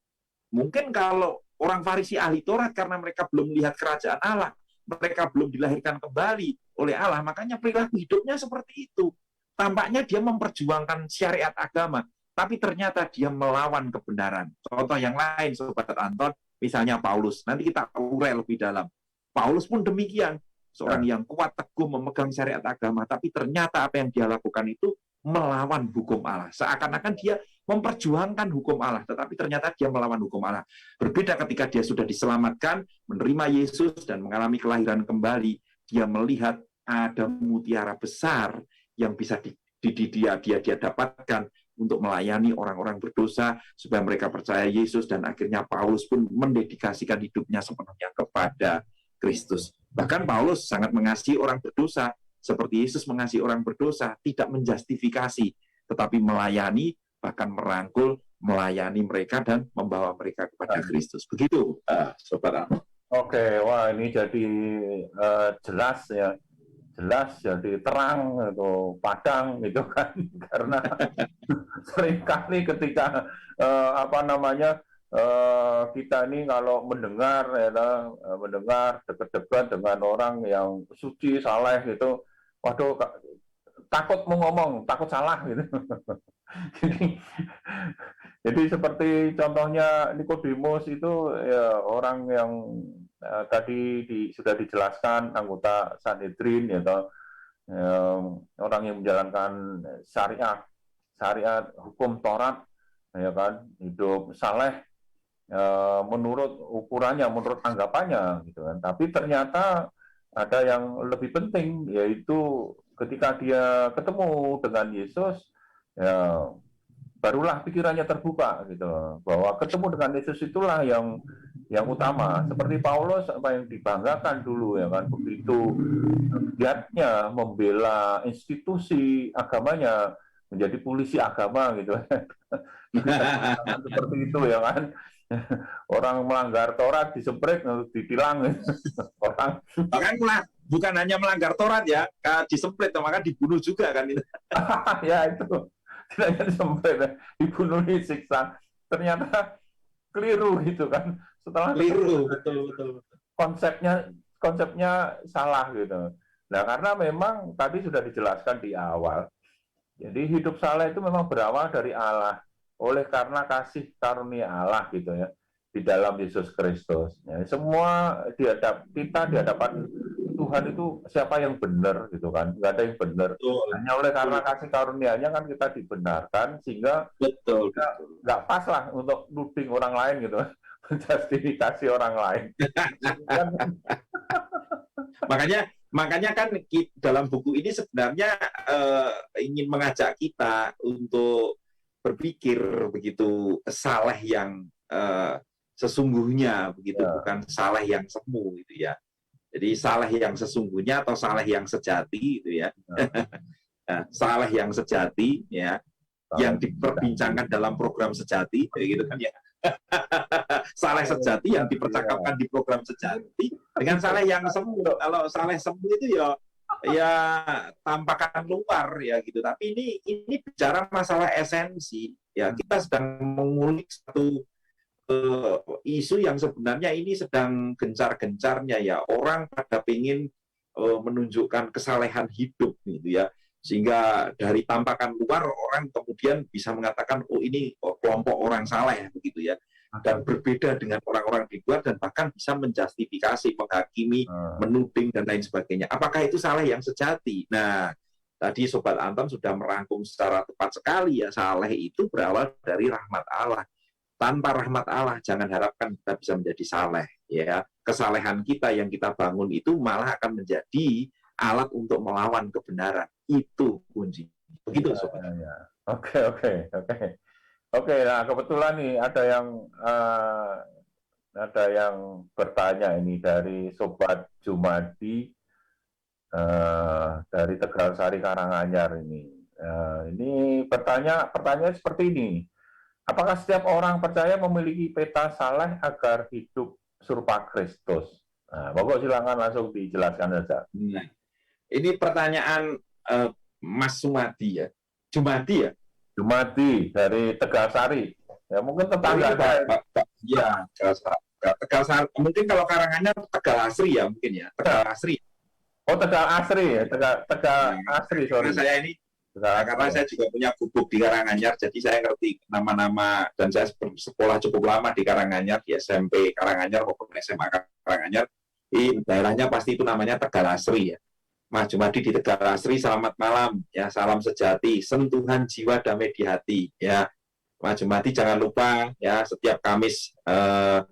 mungkin kalau orang Farisi ahli Taurat, karena mereka belum melihat kerajaan Allah, mereka belum dilahirkan kembali oleh Allah, makanya perilaku hidupnya seperti itu. Tampaknya dia memperjuangkan syariat agama, tapi ternyata dia melawan kebenaran. Contoh yang lain, Sobat Anton, misalnya Paulus. Nanti kita urai lebih dalam. Paulus pun demikian, seorang yang kuat teguh memegang syariat agama, tapi ternyata apa yang dia lakukan itu melawan hukum Allah. Seakan-akan dia memperjuangkan hukum Allah, tetapi ternyata dia melawan hukum Allah. Berbeda ketika dia sudah diselamatkan, menerima Yesus dan mengalami kelahiran kembali, dia melihat ada mutiara besar yang bisa dia dapatkan untuk melayani orang-orang berdosa supaya mereka percaya Yesus, dan akhirnya Paulus pun mendedikasikan hidupnya sepenuhnya kepada Kristus. Bahkan Paulus sangat mengasihi orang berdosa, seperti Yesus mengasihi orang berdosa, tidak menjustifikasi, tetapi melayani, bahkan merangkul, melayani mereka dan membawa mereka kepada Kristus. Begitu, Sobat. Oke, wah ini jadi jelas ya, jelas jadi terang atau padang gitu kan, karena seringkali ketika kita ini kalau mendengar dekat-dekat dengan orang yang suci, saleh gitu, waduh takut mau ngomong, takut salah gitu. Jadi seperti contohnya Nikodemus itu ya, orang yang tadi sudah dijelaskan, anggota Sanhedrin, ya, orang yang menjalankan syariat hukum Taurat, ya kan, hidup saleh menurut ukurannya, menurut anggapannya, gitu kan. Tapi ternyata ada yang lebih penting, yaitu ketika dia ketemu dengan Yesus, ya barulah pikirannya terbuka, gitu, bahwa ketemu dengan Yesus itulah yang utama. Seperti Paulus, apa yang dibanggakan dulu, ya kan, begitu giatnya membela institusi agamanya, menjadi polisi agama, gitu. Seperti itu, ya kan. Orang melanggar Taurat disemprit, ditilang. Orang bahkan bukan hanya melanggar Taurat ya, disemprit, maka dibunuh juga kan itu. Ya itu tidak hanya disemprit, dibunuh, disiksa. Ternyata keliru gitu kan. Setelah keliru, betul. Konsepnya salah gitu. Nah, karena memang tadi sudah dijelaskan di awal. Jadi hidup saleh itu memang berawal dari Allah, oleh karena kasih karunia Allah, gitu ya, di dalam Yesus Kristus. Ya, semua kita di hadapan Tuhan itu siapa yang benar, gitu kan? Nggak ada yang benar. Hanya oleh karena kasih karunia-Nya kan kita dibenarkan, sehingga nggak pas lah untuk nuding orang lain, gitu, menjustifikasi orang lain. Makanya kan dalam buku ini sebenarnya ingin mengajak kita untuk berpikir begitu saleh yang sesungguhnya, begitu, bukan saleh yang semu, gitu ya. Jadi saleh yang sesungguhnya atau saleh yang sejati, gitu ya. Saleh yang sejati, ya, yang diperbincangkan dalam program sejati, gitu kan ya. Saleh sejati yang dipercakapkan di program sejati dengan saleh yang semu. Kalau saleh semu itu ya tampakan luar, ya gitu. Tapi ini bicara masalah esensi. Ya, kita sedang mengulik satu isu yang sebenarnya ini sedang gencar-gencarnya, ya. Orang pada pengen menunjukkan kesalehan hidup, gitu ya. Sehingga dari tampakan luar orang kemudian bisa mengatakan, oh ini kelompok orang saleh, begitu ya. Dan berbeda dengan orang-orang di luar, dan bahkan bisa menjustifikasi, menghakimi, menuding, dan lain sebagainya. Apakah itu saleh yang sejati? Nah, tadi Sobat Anton sudah merangkum secara tepat sekali, ya. Saleh itu berawal dari rahmat Allah. Tanpa rahmat Allah, jangan harapkan kita bisa menjadi saleh, ya. Kesalehan kita yang kita bangun itu malah akan menjadi alat untuk melawan kebenaran. Itu kunci. Begitu, Sobat. Oke, oke, oke. Oke, nah kebetulan nih ada yang bertanya ini dari Sobat Jumadi dari Tegalsari Karanganyar ini. Ini pertanyaan seperti ini. Apakah setiap orang percaya memiliki peta saleh agar hidup serupa Kristus? Nah, pokok silakan langsung dijelaskan saja. Nah, ini pertanyaan Mas Sumadi ya. Jumadi ya? Jumadi dari Tegalsari. Ya mungkin tetangga saya. Ya, Tegal mungkin kalau Karanganyar Tegal Asri ya mungkin ya. Tegal Asri. Oh, Tegal Asri ya, Tegal Asri, sorry. Karena saya ini karena saya juga punya gubuk di Karanganyar, jadi saya ngerti nama-nama dan saya sekolah cukup lama di Karanganyar, di SMP Karanganyar maupun SMA Karanganyar. Di daerahnya pasti itu namanya Tegal Asri ya. Mas Jumadi di Tegal Asri, selamat malam ya, salam sejati, sentuhan jiwa damai di hati ya. Mas Jumadi jangan lupa ya, setiap Kamis 2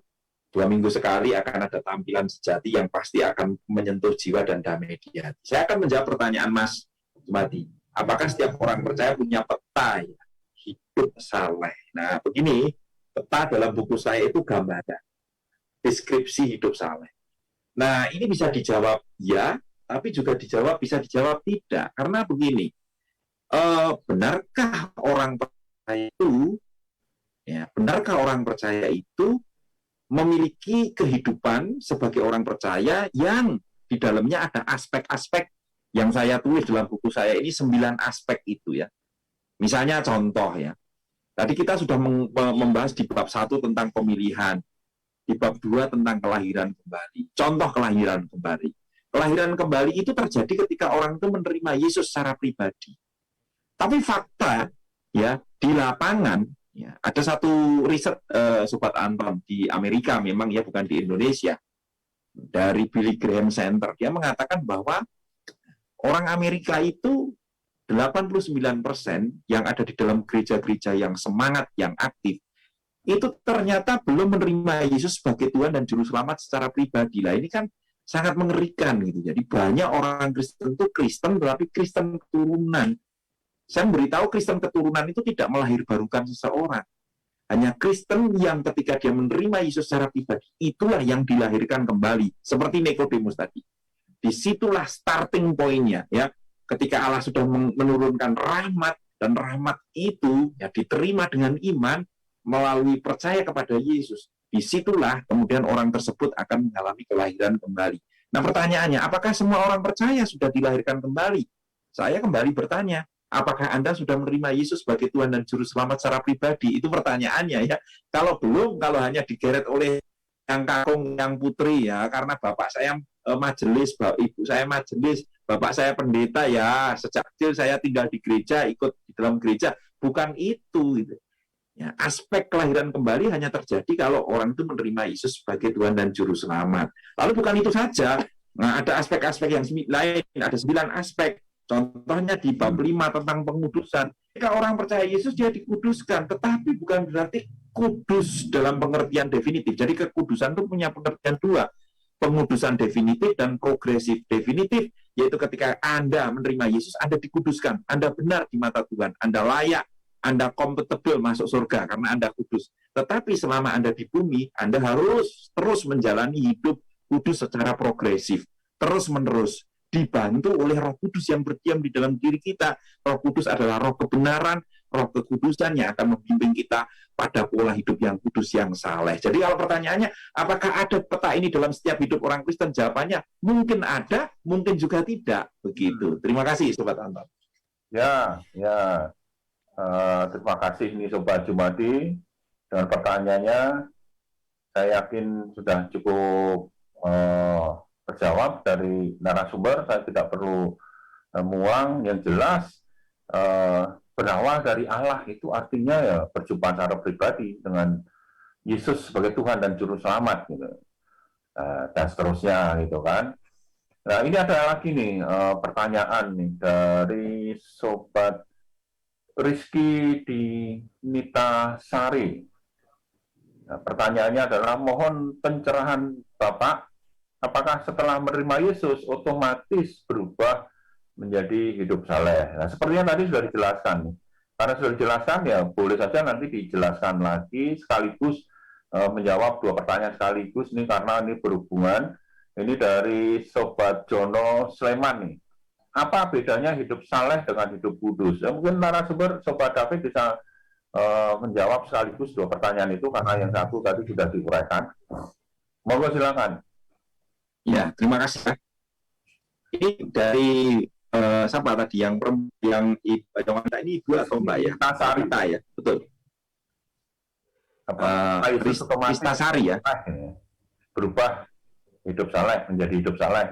minggu sekali akan ada tampilan sejati yang pasti akan menyentuh jiwa dan damai di hati. Saya akan menjawab pertanyaan Mas Jumadi. Apakah setiap orang percaya punya peta ya, hidup saleh? Nah, begini, peta dalam buku saya itu gambaran, deskripsi hidup saleh. Nah, ini bisa dijawab ya, tapi juga bisa dijawab tidak. Karena begini, benarkah orang percaya itu memiliki kehidupan sebagai orang percaya yang di dalamnya ada aspek-aspek yang saya tulis dalam buku saya ini 9 aspek itu ya. Misalnya contoh ya, tadi kita sudah membahas di bab 1 tentang pemilihan, di bab 2 tentang kelahiran kembali. Contoh kelahiran kembali. Kelahiran kembali itu terjadi ketika orang itu menerima Yesus secara pribadi. Tapi fakta ya di lapangan ya, ada satu riset Sobat Anton di Amerika, memang ya bukan di Indonesia, dari Billy Graham Center. Dia mengatakan bahwa orang Amerika itu 89% yang ada di dalam gereja-gereja yang semangat, yang aktif, itu ternyata belum menerima Yesus sebagai Tuhan dan Juru Selamat secara pribadi. Lah ini kan sangat mengerikan gitu. Jadi banyak orang Kristen itu Kristen, tetapi Kristen keturunan. Saya memberitahu Kristen keturunan itu tidak melahirbarukan seseorang. Hanya Kristen yang ketika dia menerima Yesus secara pribadi, itulah yang dilahirkan kembali. Seperti Nikodemus tadi. Disitulah starting point-nya. Ya. Ketika Allah sudah menurunkan rahmat, dan rahmat itu ya diterima dengan iman melalui percaya kepada Yesus. Disitulah kemudian orang tersebut akan mengalami kelahiran kembali. Nah pertanyaannya, apakah semua orang percaya sudah dilahirkan kembali? Saya kembali bertanya, apakah Anda sudah menerima Yesus sebagai Tuhan dan Juru Selamat secara pribadi? Itu pertanyaannya ya. Kalau belum, kalau hanya digeret oleh yang kakung, yang putri ya, karena bapak saya majelis, ibu saya majelis, bapak saya pendeta ya, sejak kecil saya tinggal di gereja, ikut di dalam gereja. Bukan itu gitu. Ya, aspek kelahiran kembali hanya terjadi kalau orang itu menerima Yesus sebagai Tuhan dan Juru Selamat. Lalu bukan itu saja, nah, ada aspek-aspek yang lain, ada 9 aspek. Contohnya di bab 5 tentang pengudusan. Jika orang percaya Yesus, dia dikuduskan, tetapi bukan berarti kudus dalam pengertian definitif. Jadi kekudusan itu punya pengertian 2. Pengudusan definitif dan progresif. Definitif, yaitu ketika Anda menerima Yesus, Anda dikuduskan. Anda benar di mata Tuhan. Anda layak. Anda compatible masuk surga karena Anda kudus. Tetapi selama Anda di bumi, Anda harus terus menjalani hidup kudus secara progresif. Terus-menerus. Dibantu oleh Roh Kudus yang berdiam di dalam diri kita. Roh Kudus adalah roh kebenaran, roh kekudusan yang akan membimbing kita pada pola hidup yang kudus, yang saleh. Jadi kalau pertanyaannya, apakah ada peta ini dalam setiap hidup orang Kristen? Jawabannya, mungkin ada, mungkin juga tidak. Begitu. Terima kasih, Sobat Anton. Ya. Terima kasih ini Sobat Jumadi. Dengan pertanyaannya, saya yakin sudah cukup terjawab dari narasumber. Saya tidak perlu muang. Yang jelas berawal dari Allah itu artinya ya berjumpa secara pribadi dengan Yesus sebagai Tuhan dan Juru Selamat gitu. Dan seterusnya gitu kan. Nah ini ada lagi nih pertanyaan nih dari Sobat Rizky di Nita Sari. Nah, pertanyaannya adalah mohon pencerahan Bapak, apakah setelah menerima Yesus otomatis berubah menjadi hidup saleh? Nah, sepertinya tadi sudah dijelaskan. Karena sudah dijelaskan ya boleh saja nanti dijelaskan lagi sekaligus menjawab 2 pertanyaan sekaligus nih karena ini berhubungan. Ini dari Sobat Jono Sleman nih. Apa bedanya hidup saleh dengan hidup kudus? Ya, mungkin narasumber Sobat David bisa menjawab sekaligus 2 pertanyaan itu karena yang satu tadi sudah diuraikan. Monggo silakan. Ya, terima kasih. Ini dari siapa tadi yang wanita ini ibu atau mbak ya? Rita ya, betul. Krista Sari ya. Berubah hidup saleh menjadi hidup saleh.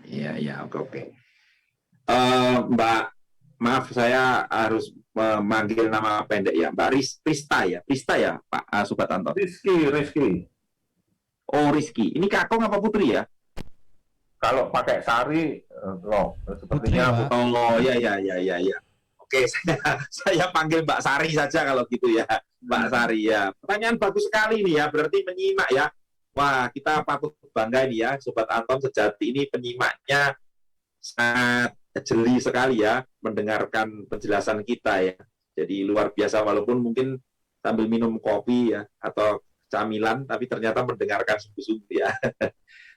Iya, oke. Mbak, maaf saya harus memanggil nama pendek ya, Mbak Krista ya, Pak Sobat Anton. Rizky. Oh, Rizky. Ini kakung apa putri ya? Kalau pakai Sari, sepertinya. Oh, ya. Oke, saya panggil Mbak Sari saja kalau gitu ya, Mbak Sari ya. Pertanyaan bagus sekali nih ya, berarti menyimak ya. Wah, kita patut bangga ini ya, Sobat Anton sejati ini penyimaknya sangat jeli sekali ya, mendengarkan penjelasan kita ya. Jadi luar biasa, walaupun mungkin sambil minum kopi ya, atau camilan, tapi ternyata mendengarkan sungguh-sungguh ya.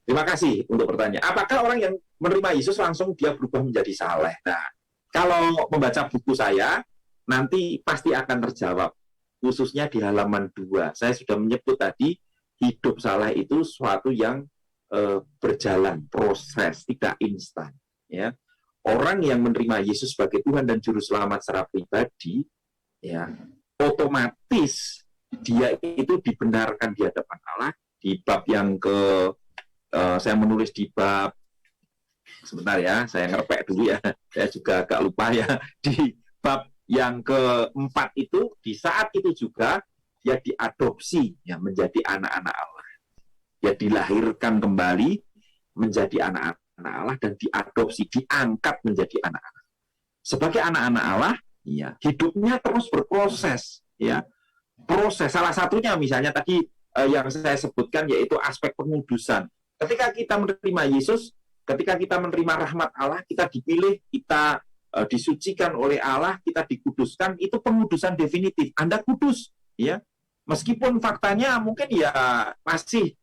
Terima kasih untuk pertanyaan. Apakah orang yang menerima Yesus langsung dia berubah menjadi saleh? Nah, kalau membaca buku saya, nanti pasti akan terjawab. Khususnya di halaman 2. Saya sudah menyebut tadi, hidup saleh itu suatu yang berjalan, proses, tidak instan. Ya. Orang yang menerima Yesus sebagai Tuhan dan Juru Selamat secara pribadi, ya, otomatis dia itu dibenarkan di hadapan Allah. Di bab yang saya menulis di bab, sebentar ya, saya ngerpek dulu ya, saya juga agak lupa ya, di bab yang keempat itu, di saat itu juga, dia diadopsi ya, menjadi anak-anak Allah. Dia dilahirkan kembali menjadi anak-anak Allah dan diadopsi, diangkat menjadi anak-anak. Sebagai anak-anak Allah, ya, hidupnya terus berproses. Ya. Proses, salah satunya misalnya tadi yang saya sebutkan yaitu aspek pengudusan. Ketika kita menerima Yesus, ketika kita menerima rahmat Allah, kita dipilih, kita disucikan oleh Allah, kita dikuduskan, itu pengudusan definitif. Anda kudus, ya. Meskipun faktanya mungkin ya masih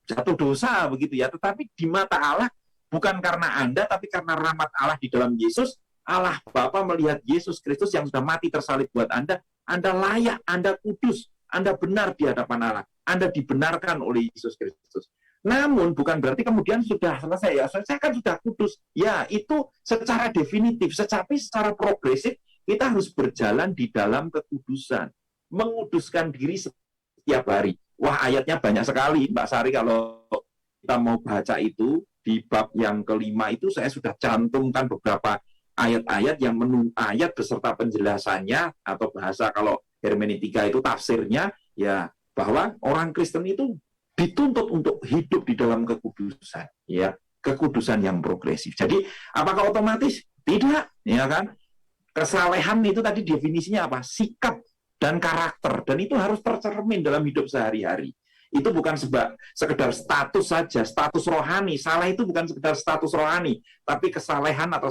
jatuh dosa begitu ya, tetapi di mata Allah bukan karena Anda, tapi karena rahmat Allah di dalam Yesus, Allah Bapa melihat Yesus Kristus yang sudah mati tersalib buat Anda layak, Anda kudus, Anda benar di hadapan Allah, Anda dibenarkan oleh Yesus Kristus. Namun bukan berarti kemudian sudah selesai ya, saya kan sudah kudus. Ya, itu secara definitif, tetapi secara progresif kita harus berjalan di dalam kekudusan, menguduskan diri setiap hari. Wah, ayatnya banyak sekali, Mbak Sari, kalau kita mau baca itu, di bab yang kelima itu saya sudah cantumkan beberapa ayat-ayat yang ayat beserta penjelasannya, atau bahasa kalau hermeneutika itu tafsirnya, ya, bahwa orang Kristen itu dituntut untuk hidup di dalam kekudusan, ya, kekudusan yang progresif. Jadi, apakah otomatis? Tidak, ya kan? Kesalehan itu tadi definisinya apa? Sikap dan karakter, dan itu harus tercermin dalam hidup sehari-hari. Itu bukan sekedar status saja, status rohani. Saleh itu bukan sekedar status rohani, tapi kesalehan atau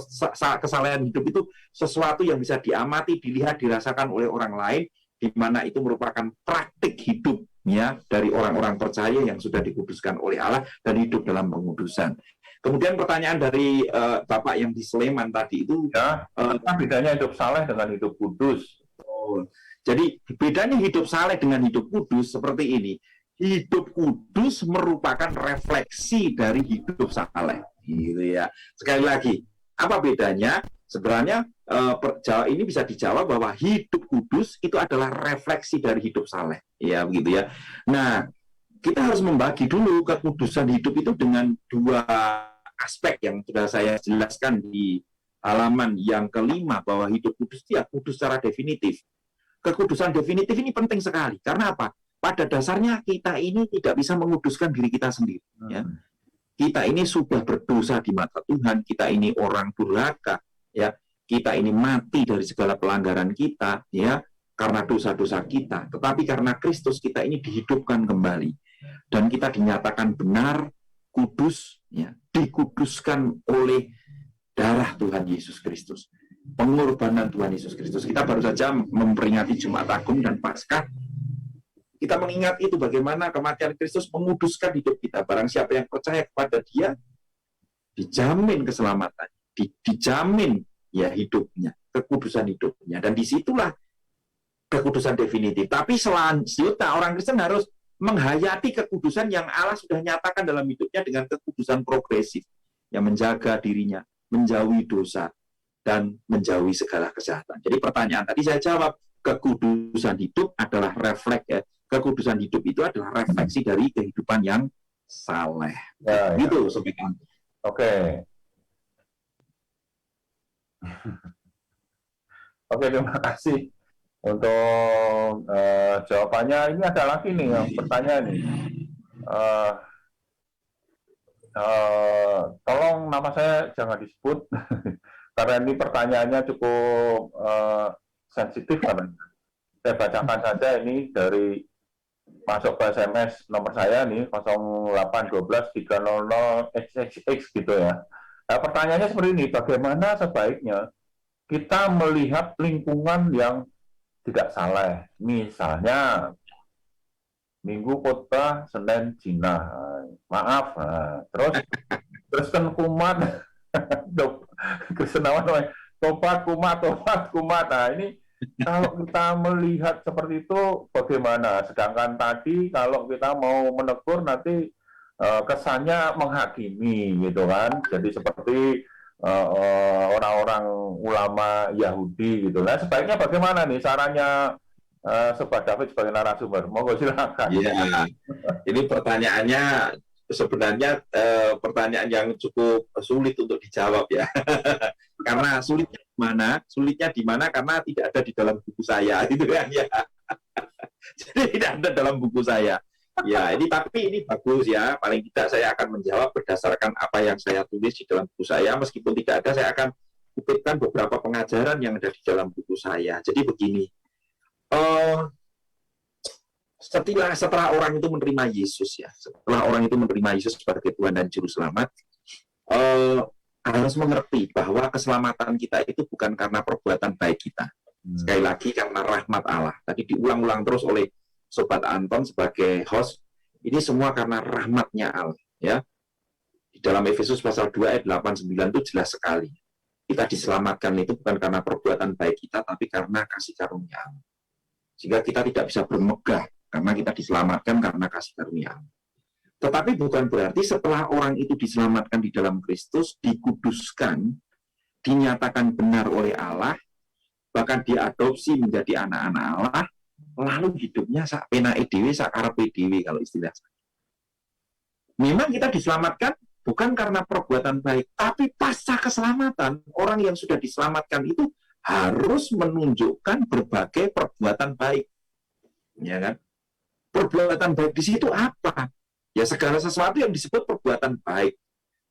kesalehan hidup itu sesuatu yang bisa diamati, dilihat, dirasakan oleh orang lain, di mana itu merupakan praktik hidup ya dari orang-orang percaya yang sudah dikuduskan oleh Allah dan hidup dalam pengudusan. Kemudian pertanyaan dari Bapak yang di Sleman tadi itu, ya, apa bedanya hidup saleh dengan hidup kudus? Jadi bedanya hidup saleh dengan hidup kudus seperti ini. Hidup kudus merupakan refleksi dari hidup saleh, gitu ya. Sekali lagi, apa bedanya? Sebenarnya ini bisa dijawab bahwa hidup kudus itu adalah refleksi dari hidup saleh, ya begitu ya. Nah, kita harus membagi dulu kekudusan hidup itu dengan 2 aspek yang sudah saya jelaskan di halaman yang kelima, bahwa hidup kudus itu ya kudus secara definitif. Kekudusan definitif ini penting sekali. Karena apa? Pada dasarnya kita ini tidak bisa menguduskan diri kita sendiri. Ya. Kita ini sudah berdosa di mata Tuhan. Kita ini orang durhaka. Ya. Kita ini mati dari segala pelanggaran kita. Ya. Karena dosa-dosa kita. Tetapi karena Kristus kita ini dihidupkan kembali. Dan kita dinyatakan benar, kudus, ya, dikuduskan oleh darah Tuhan Yesus Kristus. pengorbanan Tuhan Yesus Kristus. Kita baru saja memperingati Jumat Agung dan Paskah. Kita mengingat itu bagaimana kematian Kristus menguduskan hidup kita. Barang siapa yang percaya kepada Dia, dijamin keselamatan, dijamin ya hidupnya, kekudusan hidupnya. Dan disitulah kekudusan definitif. Tapi selanjutnya orang Kristen harus menghayati kekudusan yang Allah sudah nyatakan dalam hidupnya dengan kekudusan progresif yang menjaga dirinya, menjauhi dosa, dan menjauhi segala kejahatan. Jadi pertanyaan tadi saya jawab, kekudusan hidup adalah kekudusan hidup itu adalah refleksi dari kehidupan yang saleh. Ya, gitu, ya. Sobat. Oke. Oke, terima kasih untuk jawabannya. Ini ada lagi nih yang pertanyaan nih. Tolong nama saya jangan disebut karena ini pertanyaannya cukup sensitif kan. Saya bacakan saja ini dari masuk ke SMS nomor saya nih 0812-300-XXX gitu ya. Nah, pertanyaannya seperti ini, bagaimana sebaiknya kita melihat lingkungan yang tidak salah? Misalnya Minggu khotbah, Senin zina, maaf, terus kan kumat, Kristen tobat kumat. Nah ini kalau kita melihat seperti itu bagaimana? Sedangkan tadi kalau kita mau menegur nanti kesannya menghakimi gitu kan. Jadi seperti orang-orang ulama Yahudi gitu. Nah sebaiknya bagaimana nih sarannya Sobat David sebagai narasumber? Monggo silakan. Iya, ini pertanyaannya sebenarnya pertanyaan yang cukup sulit untuk dijawab ya. Karena sulitnya di mana? Sulitnya di mana karena tidak ada di dalam buku saya gitu kan ya. Jadi tidak ada dalam buku saya. Ya, tapi ini bagus ya. Paling tidak saya akan menjawab berdasarkan apa yang saya tulis di dalam buku saya. Meskipun tidak ada, saya akan kutipkan beberapa pengajaran yang ada di dalam buku saya. Jadi begini, setelah orang itu menerima Yesus ya, setelah orang itu menerima Yesus sebagai Tuhan dan Juru Selamat, harus mengerti bahwa keselamatan kita itu bukan karena perbuatan baik kita. Sekali lagi karena rahmat Allah. Tadi diulang-ulang terus oleh Sobat Anton sebagai host, ini semua karena rahmatnya Allah ya. Di dalam Efesus pasal 2 ayat 8-9 itu jelas sekali. Kita diselamatkan itu bukan karena perbuatan baik kita, tapi karena kasih karunia Allah. Sehingga kita tidak bisa bermegah karena kita diselamatkan karena kasih karunia Allah. Tetapi bukan berarti setelah orang itu diselamatkan di dalam Kristus, dikuduskan, dinyatakan benar oleh Allah, bahkan diadopsi menjadi anak-anak Allah, lalu hidupnya sak penake dhewe, sak karepe dhewe kalau istilah saya. Memang kita diselamatkan bukan karena perbuatan baik, tapi pasca keselamatan, orang yang sudah diselamatkan itu harus menunjukkan berbagai perbuatan baik. Ya kan? Perbuatan baik di situ apa? Ya segala sesuatu yang disebut perbuatan baik.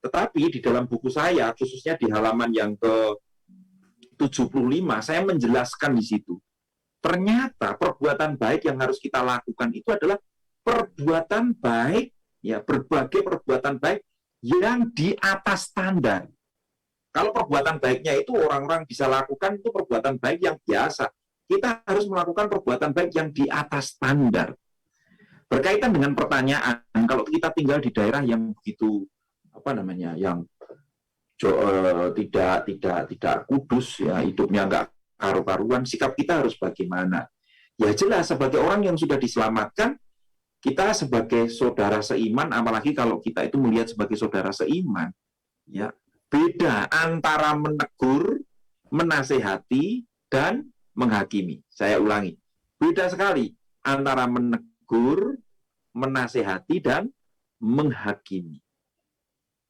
Tetapi di dalam buku saya, khususnya di halaman yang ke-75, saya menjelaskan di situ. Ternyata perbuatan baik yang harus kita lakukan itu adalah perbuatan baik, ya berbagai perbuatan baik yang di atas standar. Kalau perbuatan baiknya itu orang-orang bisa lakukan itu perbuatan baik yang biasa. Kita harus melakukan perbuatan baik yang di atas standar. Berkaitan dengan pertanyaan, kalau kita tinggal di daerah yang begitu yang tidak kudus, ya hidupnya nggak karu-karuan, sikap kita harus bagaimana? Ya jelas, sebagai orang yang sudah diselamatkan, kita sebagai saudara seiman, apalagi kalau kita itu melihat sebagai saudara seiman, ya beda antara menegur, menasehati, dan menghakimi. Saya ulangi, beda sekali antara menegur, menasehati, dan menghakimi.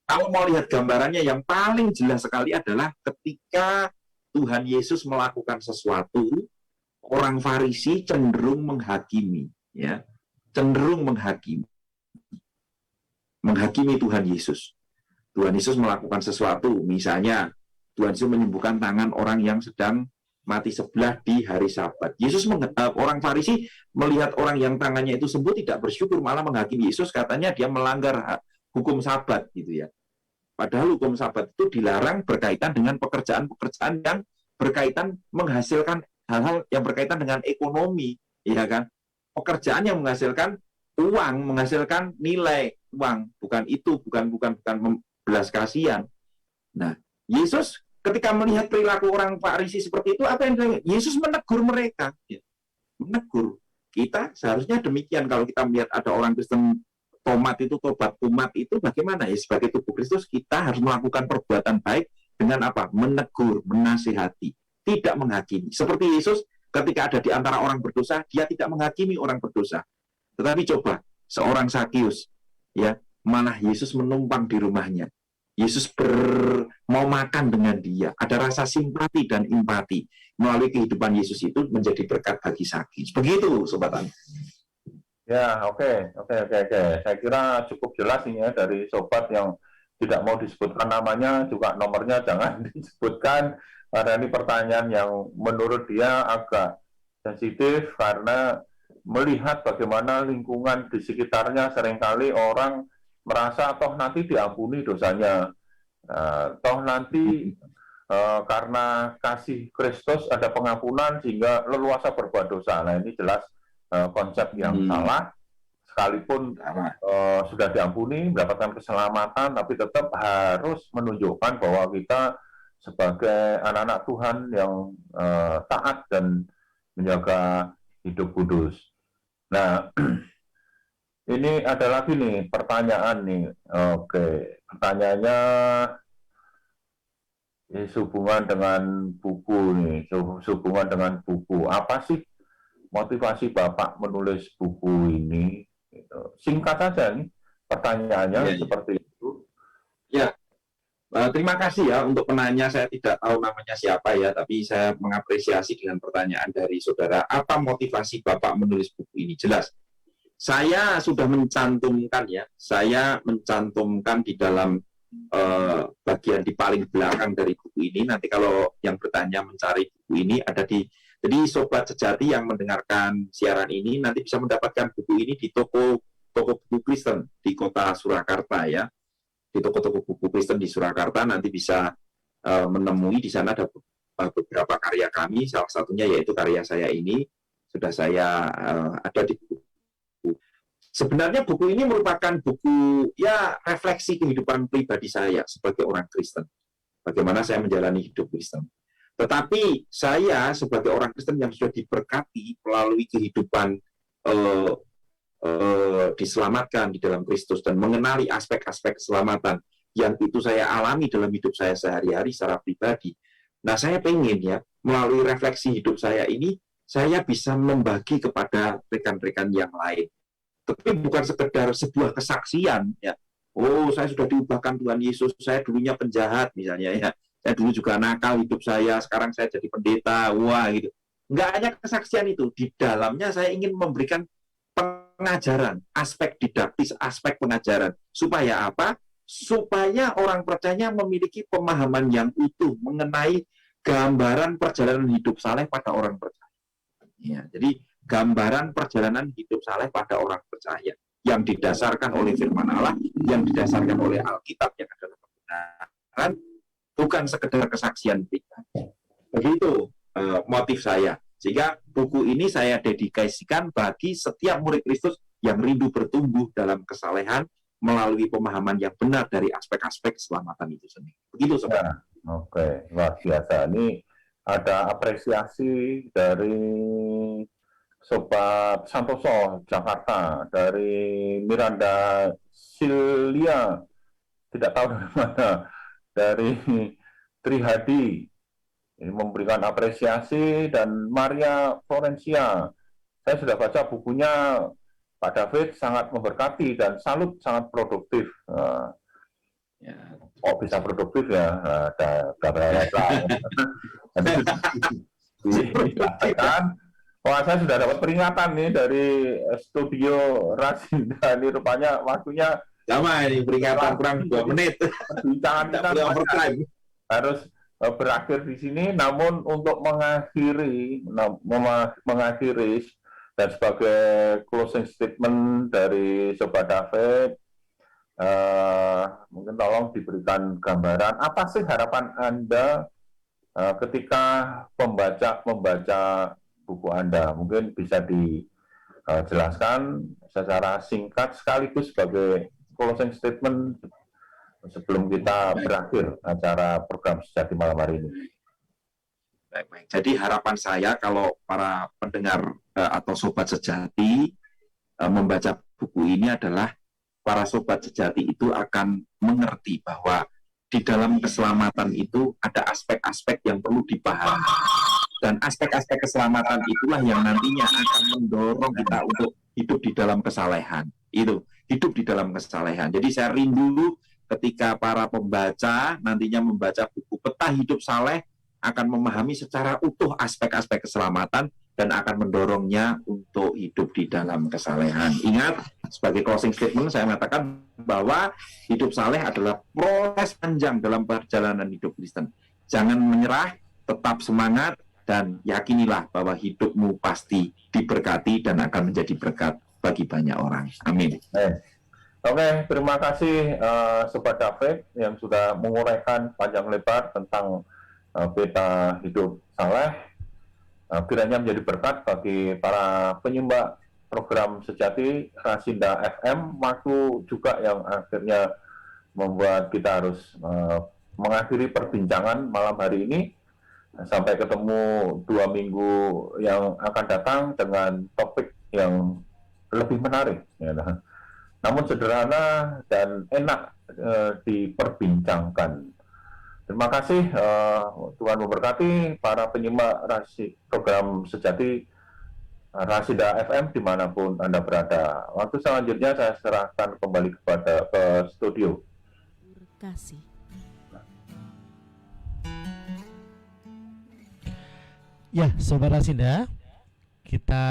Kalau mau lihat gambarannya yang paling jelas sekali adalah ketika Tuhan Yesus melakukan sesuatu, orang Farisi cenderung menghakimi, ya, cenderung menghakimi Tuhan Yesus. Tuhan Yesus melakukan sesuatu, misalnya Tuhan Yesus menyembuhkan tangan orang yang sedang mati sebelah di hari Sabat. Orang Farisi melihat orang yang tangannya itu sembuh tidak bersyukur, malah menghakimi Yesus, katanya dia melanggar hukum Sabat gitu ya. Padahal hukum Sabat itu dilarang berkaitan dengan pekerjaan-pekerjaan yang berkaitan menghasilkan hal-hal yang berkaitan dengan ekonomi, ya kan? Pekerjaan yang menghasilkan uang, menghasilkan nilai uang, bukan itu, bukan belas kasihan. Nah, Yesus ketika melihat perilaku orang Farisi seperti itu, apa yang dia? Yesus menegur mereka, ya. Menegur. Kita seharusnya demikian. Kalau kita melihat ada orang Kristen tobat umat itu bagaimana ya? Sebagai tubuh Kristus kita harus melakukan perbuatan baik dengan apa? Menegur, menasihati, tidak menghakimi. Seperti Yesus ketika ada di antara orang berdosa, dia tidak menghakimi orang berdosa. Tetapi coba seorang Sakius, ya, malah Yesus menumpang di rumahnya. Yesus mau makan dengan dia. Ada rasa simpati dan empati. Melalui kehidupan Yesus itu menjadi berkat bagi Sakius. Begitu, Sobat Anda. Ya, oke. Saya kira cukup jelas ini ya dari sobat yang tidak mau disebutkan namanya, juga nomornya jangan disebutkan, karena ini pertanyaan yang menurut dia agak sensitif karena melihat bagaimana lingkungan di sekitarnya seringkali orang merasa toh nanti diampuni dosanya, toh nanti karena kasih Kristus ada pengampunan sehingga leluasa berbuat dosa. Nah ini jelas konsep yang salah, sekalipun sudah diampuni, mendapatkan keselamatan, tapi tetap harus menunjukkan bahwa kita sebagai anak-anak Tuhan yang taat dan menjaga hidup kudus. Nah, ini ada lagi nih pertanyaan nih. Oke, pertanyaannya ini sehubungan dengan buku nih, sehubungan dengan buku. Apa sih motivasi Bapak menulis buku ini? Singkat saja nih pertanyaannya seperti itu. Ya, terima kasih ya untuk penanya. Saya tidak tahu namanya siapa ya, tapi saya mengapresiasi dengan pertanyaan dari saudara. Apa motivasi Bapak menulis buku ini? Jelas, saya sudah mencantumkan ya. Saya mencantumkan di dalam bagian di paling belakang dari buku ini. Nanti kalau yang bertanya mencari buku ini ada di. Jadi sobat sejati yang mendengarkan siaran ini nanti bisa mendapatkan buku ini di toko buku Kristen di kota Surakarta ya. Di toko-toko buku Kristen di Surakarta nanti bisa menemui di sana ada beberapa karya kami, salah satunya yaitu karya saya ini sudah saya ada di buku. Sebenarnya buku ini merupakan buku ya refleksi kehidupan pribadi saya sebagai orang Kristen, bagaimana saya menjalani hidup Kristen. Tetapi saya sebagai orang Kristen yang sudah diberkati melalui kehidupan diselamatkan di dalam Kristus dan mengenali aspek-aspek keselamatan yang itu saya alami dalam hidup saya sehari-hari secara pribadi. Nah, saya pengen ya melalui refleksi hidup saya ini saya bisa membagi kepada rekan-rekan yang lain. Tapi bukan sekedar sebuah kesaksian ya. Oh, saya sudah diubahkan Tuhan Yesus, saya dulunya penjahat misalnya ya. Saya dulu juga nakal hidup saya, sekarang saya jadi pendeta. Wah, gitu. Enggak hanya kesaksian itu, di dalamnya saya ingin memberikan pengajaran, aspek didaktis, aspek pengajaran. Supaya apa? Supaya orang percaya memiliki pemahaman yang utuh mengenai gambaran perjalanan hidup saleh pada orang percaya. Ya, jadi gambaran perjalanan hidup saleh pada orang percaya yang didasarkan oleh firman Allah, yang didasarkan oleh Alkitab yang adalah kebenaran, bukan sekedar kesaksian pribadi. Begitu motif saya. Sehingga buku ini saya dedikasikan bagi setiap murid Kristus yang rindu bertumbuh dalam kesalehan melalui pemahaman yang benar dari aspek-aspek keselamatan itu sendiri. Begitu, Saudara. Oke, luar biasa. Ini ada apresiasi dari Sobat Santoso, Jakarta, dari Miranda Silvia, tidak tahu dari mana, dari Trihadi, ini memberikan apresiasi, dan Maria Florencia. Saya sudah baca bukunya Pak David, sangat memberkati dan salut, sangat produktif. Oh bisa produktif ya, ada disampaikan. Wah, saya sudah dapat peringatan nih dari studio Rasinda. Ini rupanya waktunya sama ini peringatan kurang 2 menit. Perbincangan kita harus berakhir di sini. Namun untuk mengakhiri dan sebagai closing statement dari Sobat David, mungkin tolong diberikan gambaran apa sih harapan Anda ketika membaca buku Anda, mungkin bisa dijelaskan secara singkat sekaligus sebagai closing statement sebelum kita berakhir acara program Sejati malam hari ini. Baik. Jadi harapan saya kalau para pendengar atau sobat sejati membaca buku ini adalah para sobat sejati itu akan mengerti bahwa di dalam keselamatan itu ada aspek-aspek yang perlu dipahami. Dan aspek-aspek keselamatan itulah yang nantinya akan mendorong kita untuk hidup di dalam kesalehan. Itu, hidup di dalam kesalehan. Jadi saya rindu ketika para pembaca nantinya membaca buku Peta Hidup Saleh akan memahami secara utuh aspek-aspek keselamatan dan akan mendorongnya untuk hidup di dalam kesalehan. Ingat, sebagai closing statement saya mengatakan bahwa hidup saleh adalah proses panjang dalam perjalanan hidup Kristen. Jangan menyerah, tetap semangat, dan yakinilah bahwa hidupmu pasti diberkati dan akan menjadi berkat bagi banyak orang. Amin. Oke, terima kasih Sobat David yang sudah menguraikan panjang lebar tentang peta hidup saleh. Kiranya menjadi berkat bagi para penyembah program Sejati Rasinda FM, waktu juga yang akhirnya membuat kita harus mengakhiri perbincangan malam hari ini. Sampai ketemu 2 minggu yang akan datang dengan topik yang lebih menarik, ya. Namun sederhana dan enak diperbincangkan. Terima kasih, Tuhan memberkati para penyimak program Sejati Rasinda FM dimanapun Anda berada. Waktu selanjutnya saya serahkan kembali ke studio. Kasih. Ya, Sobat Rasinda, kita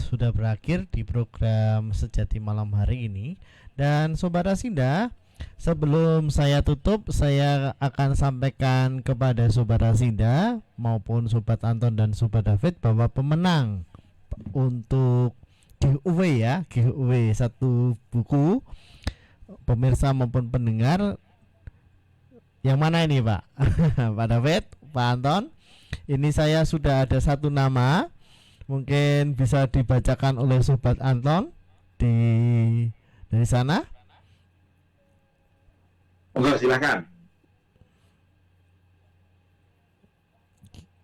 sudah berakhir di program Sejati malam hari ini. Dan Sobat Rasinda, sebelum saya tutup, saya akan sampaikan kepada Sobat Rasinda maupun Sobat Anton dan Sobat David bahwa pemenang untuk giveaway satu buku pemirsa maupun pendengar, yang mana ini Pak? Pak David, Pak Anton, ini saya sudah ada satu nama, mungkin bisa dibacakan oleh Sobat Anton dari sana. Enggak, silakan.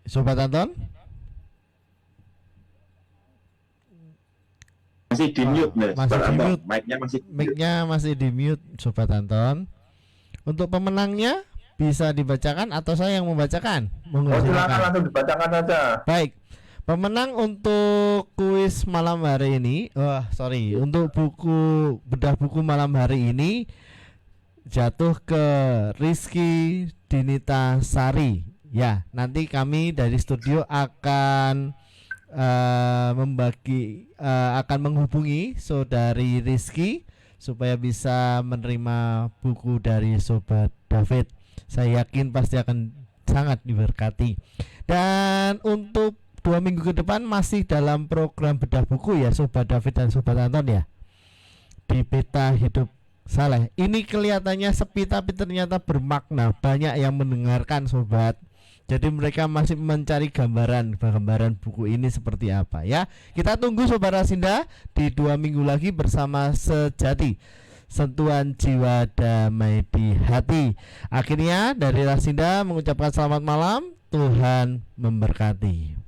Sobat Anton? Masih di mute, masih di mute. Mic-nya masih di mute, Sobat Anton. Untuk pemenangnya bisa dibacakan atau saya yang membacakan? Silakan langsung dibacakan saja. Baik. Pemenang untuk kuis malam hari ini, untuk bedah buku malam hari ini jatuh ke Rizky Dinita Sari. Ya, nanti kami dari studio akan akan menghubungi saudari Rizky supaya bisa menerima buku dari Sobat David. Saya yakin pasti akan sangat diberkati. Dan untuk 2 minggu ke depan masih dalam program bedah buku ya Sobat David dan Sobat Anton ya, di Peta Hidup Saleh. Ini kelihatannya sepi tapi ternyata bermakna, banyak yang mendengarkan Sobat. Jadi mereka masih mencari gambaran buku ini seperti apa ya. Kita tunggu Sobat Rasinda di 2 minggu lagi bersama Sejati, sentuhan jiwa damai di hati. Akhirnya dari Rasinda mengucapkan selamat malam, Tuhan memberkati.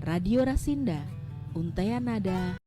Radio Rasinda, Untaian Nada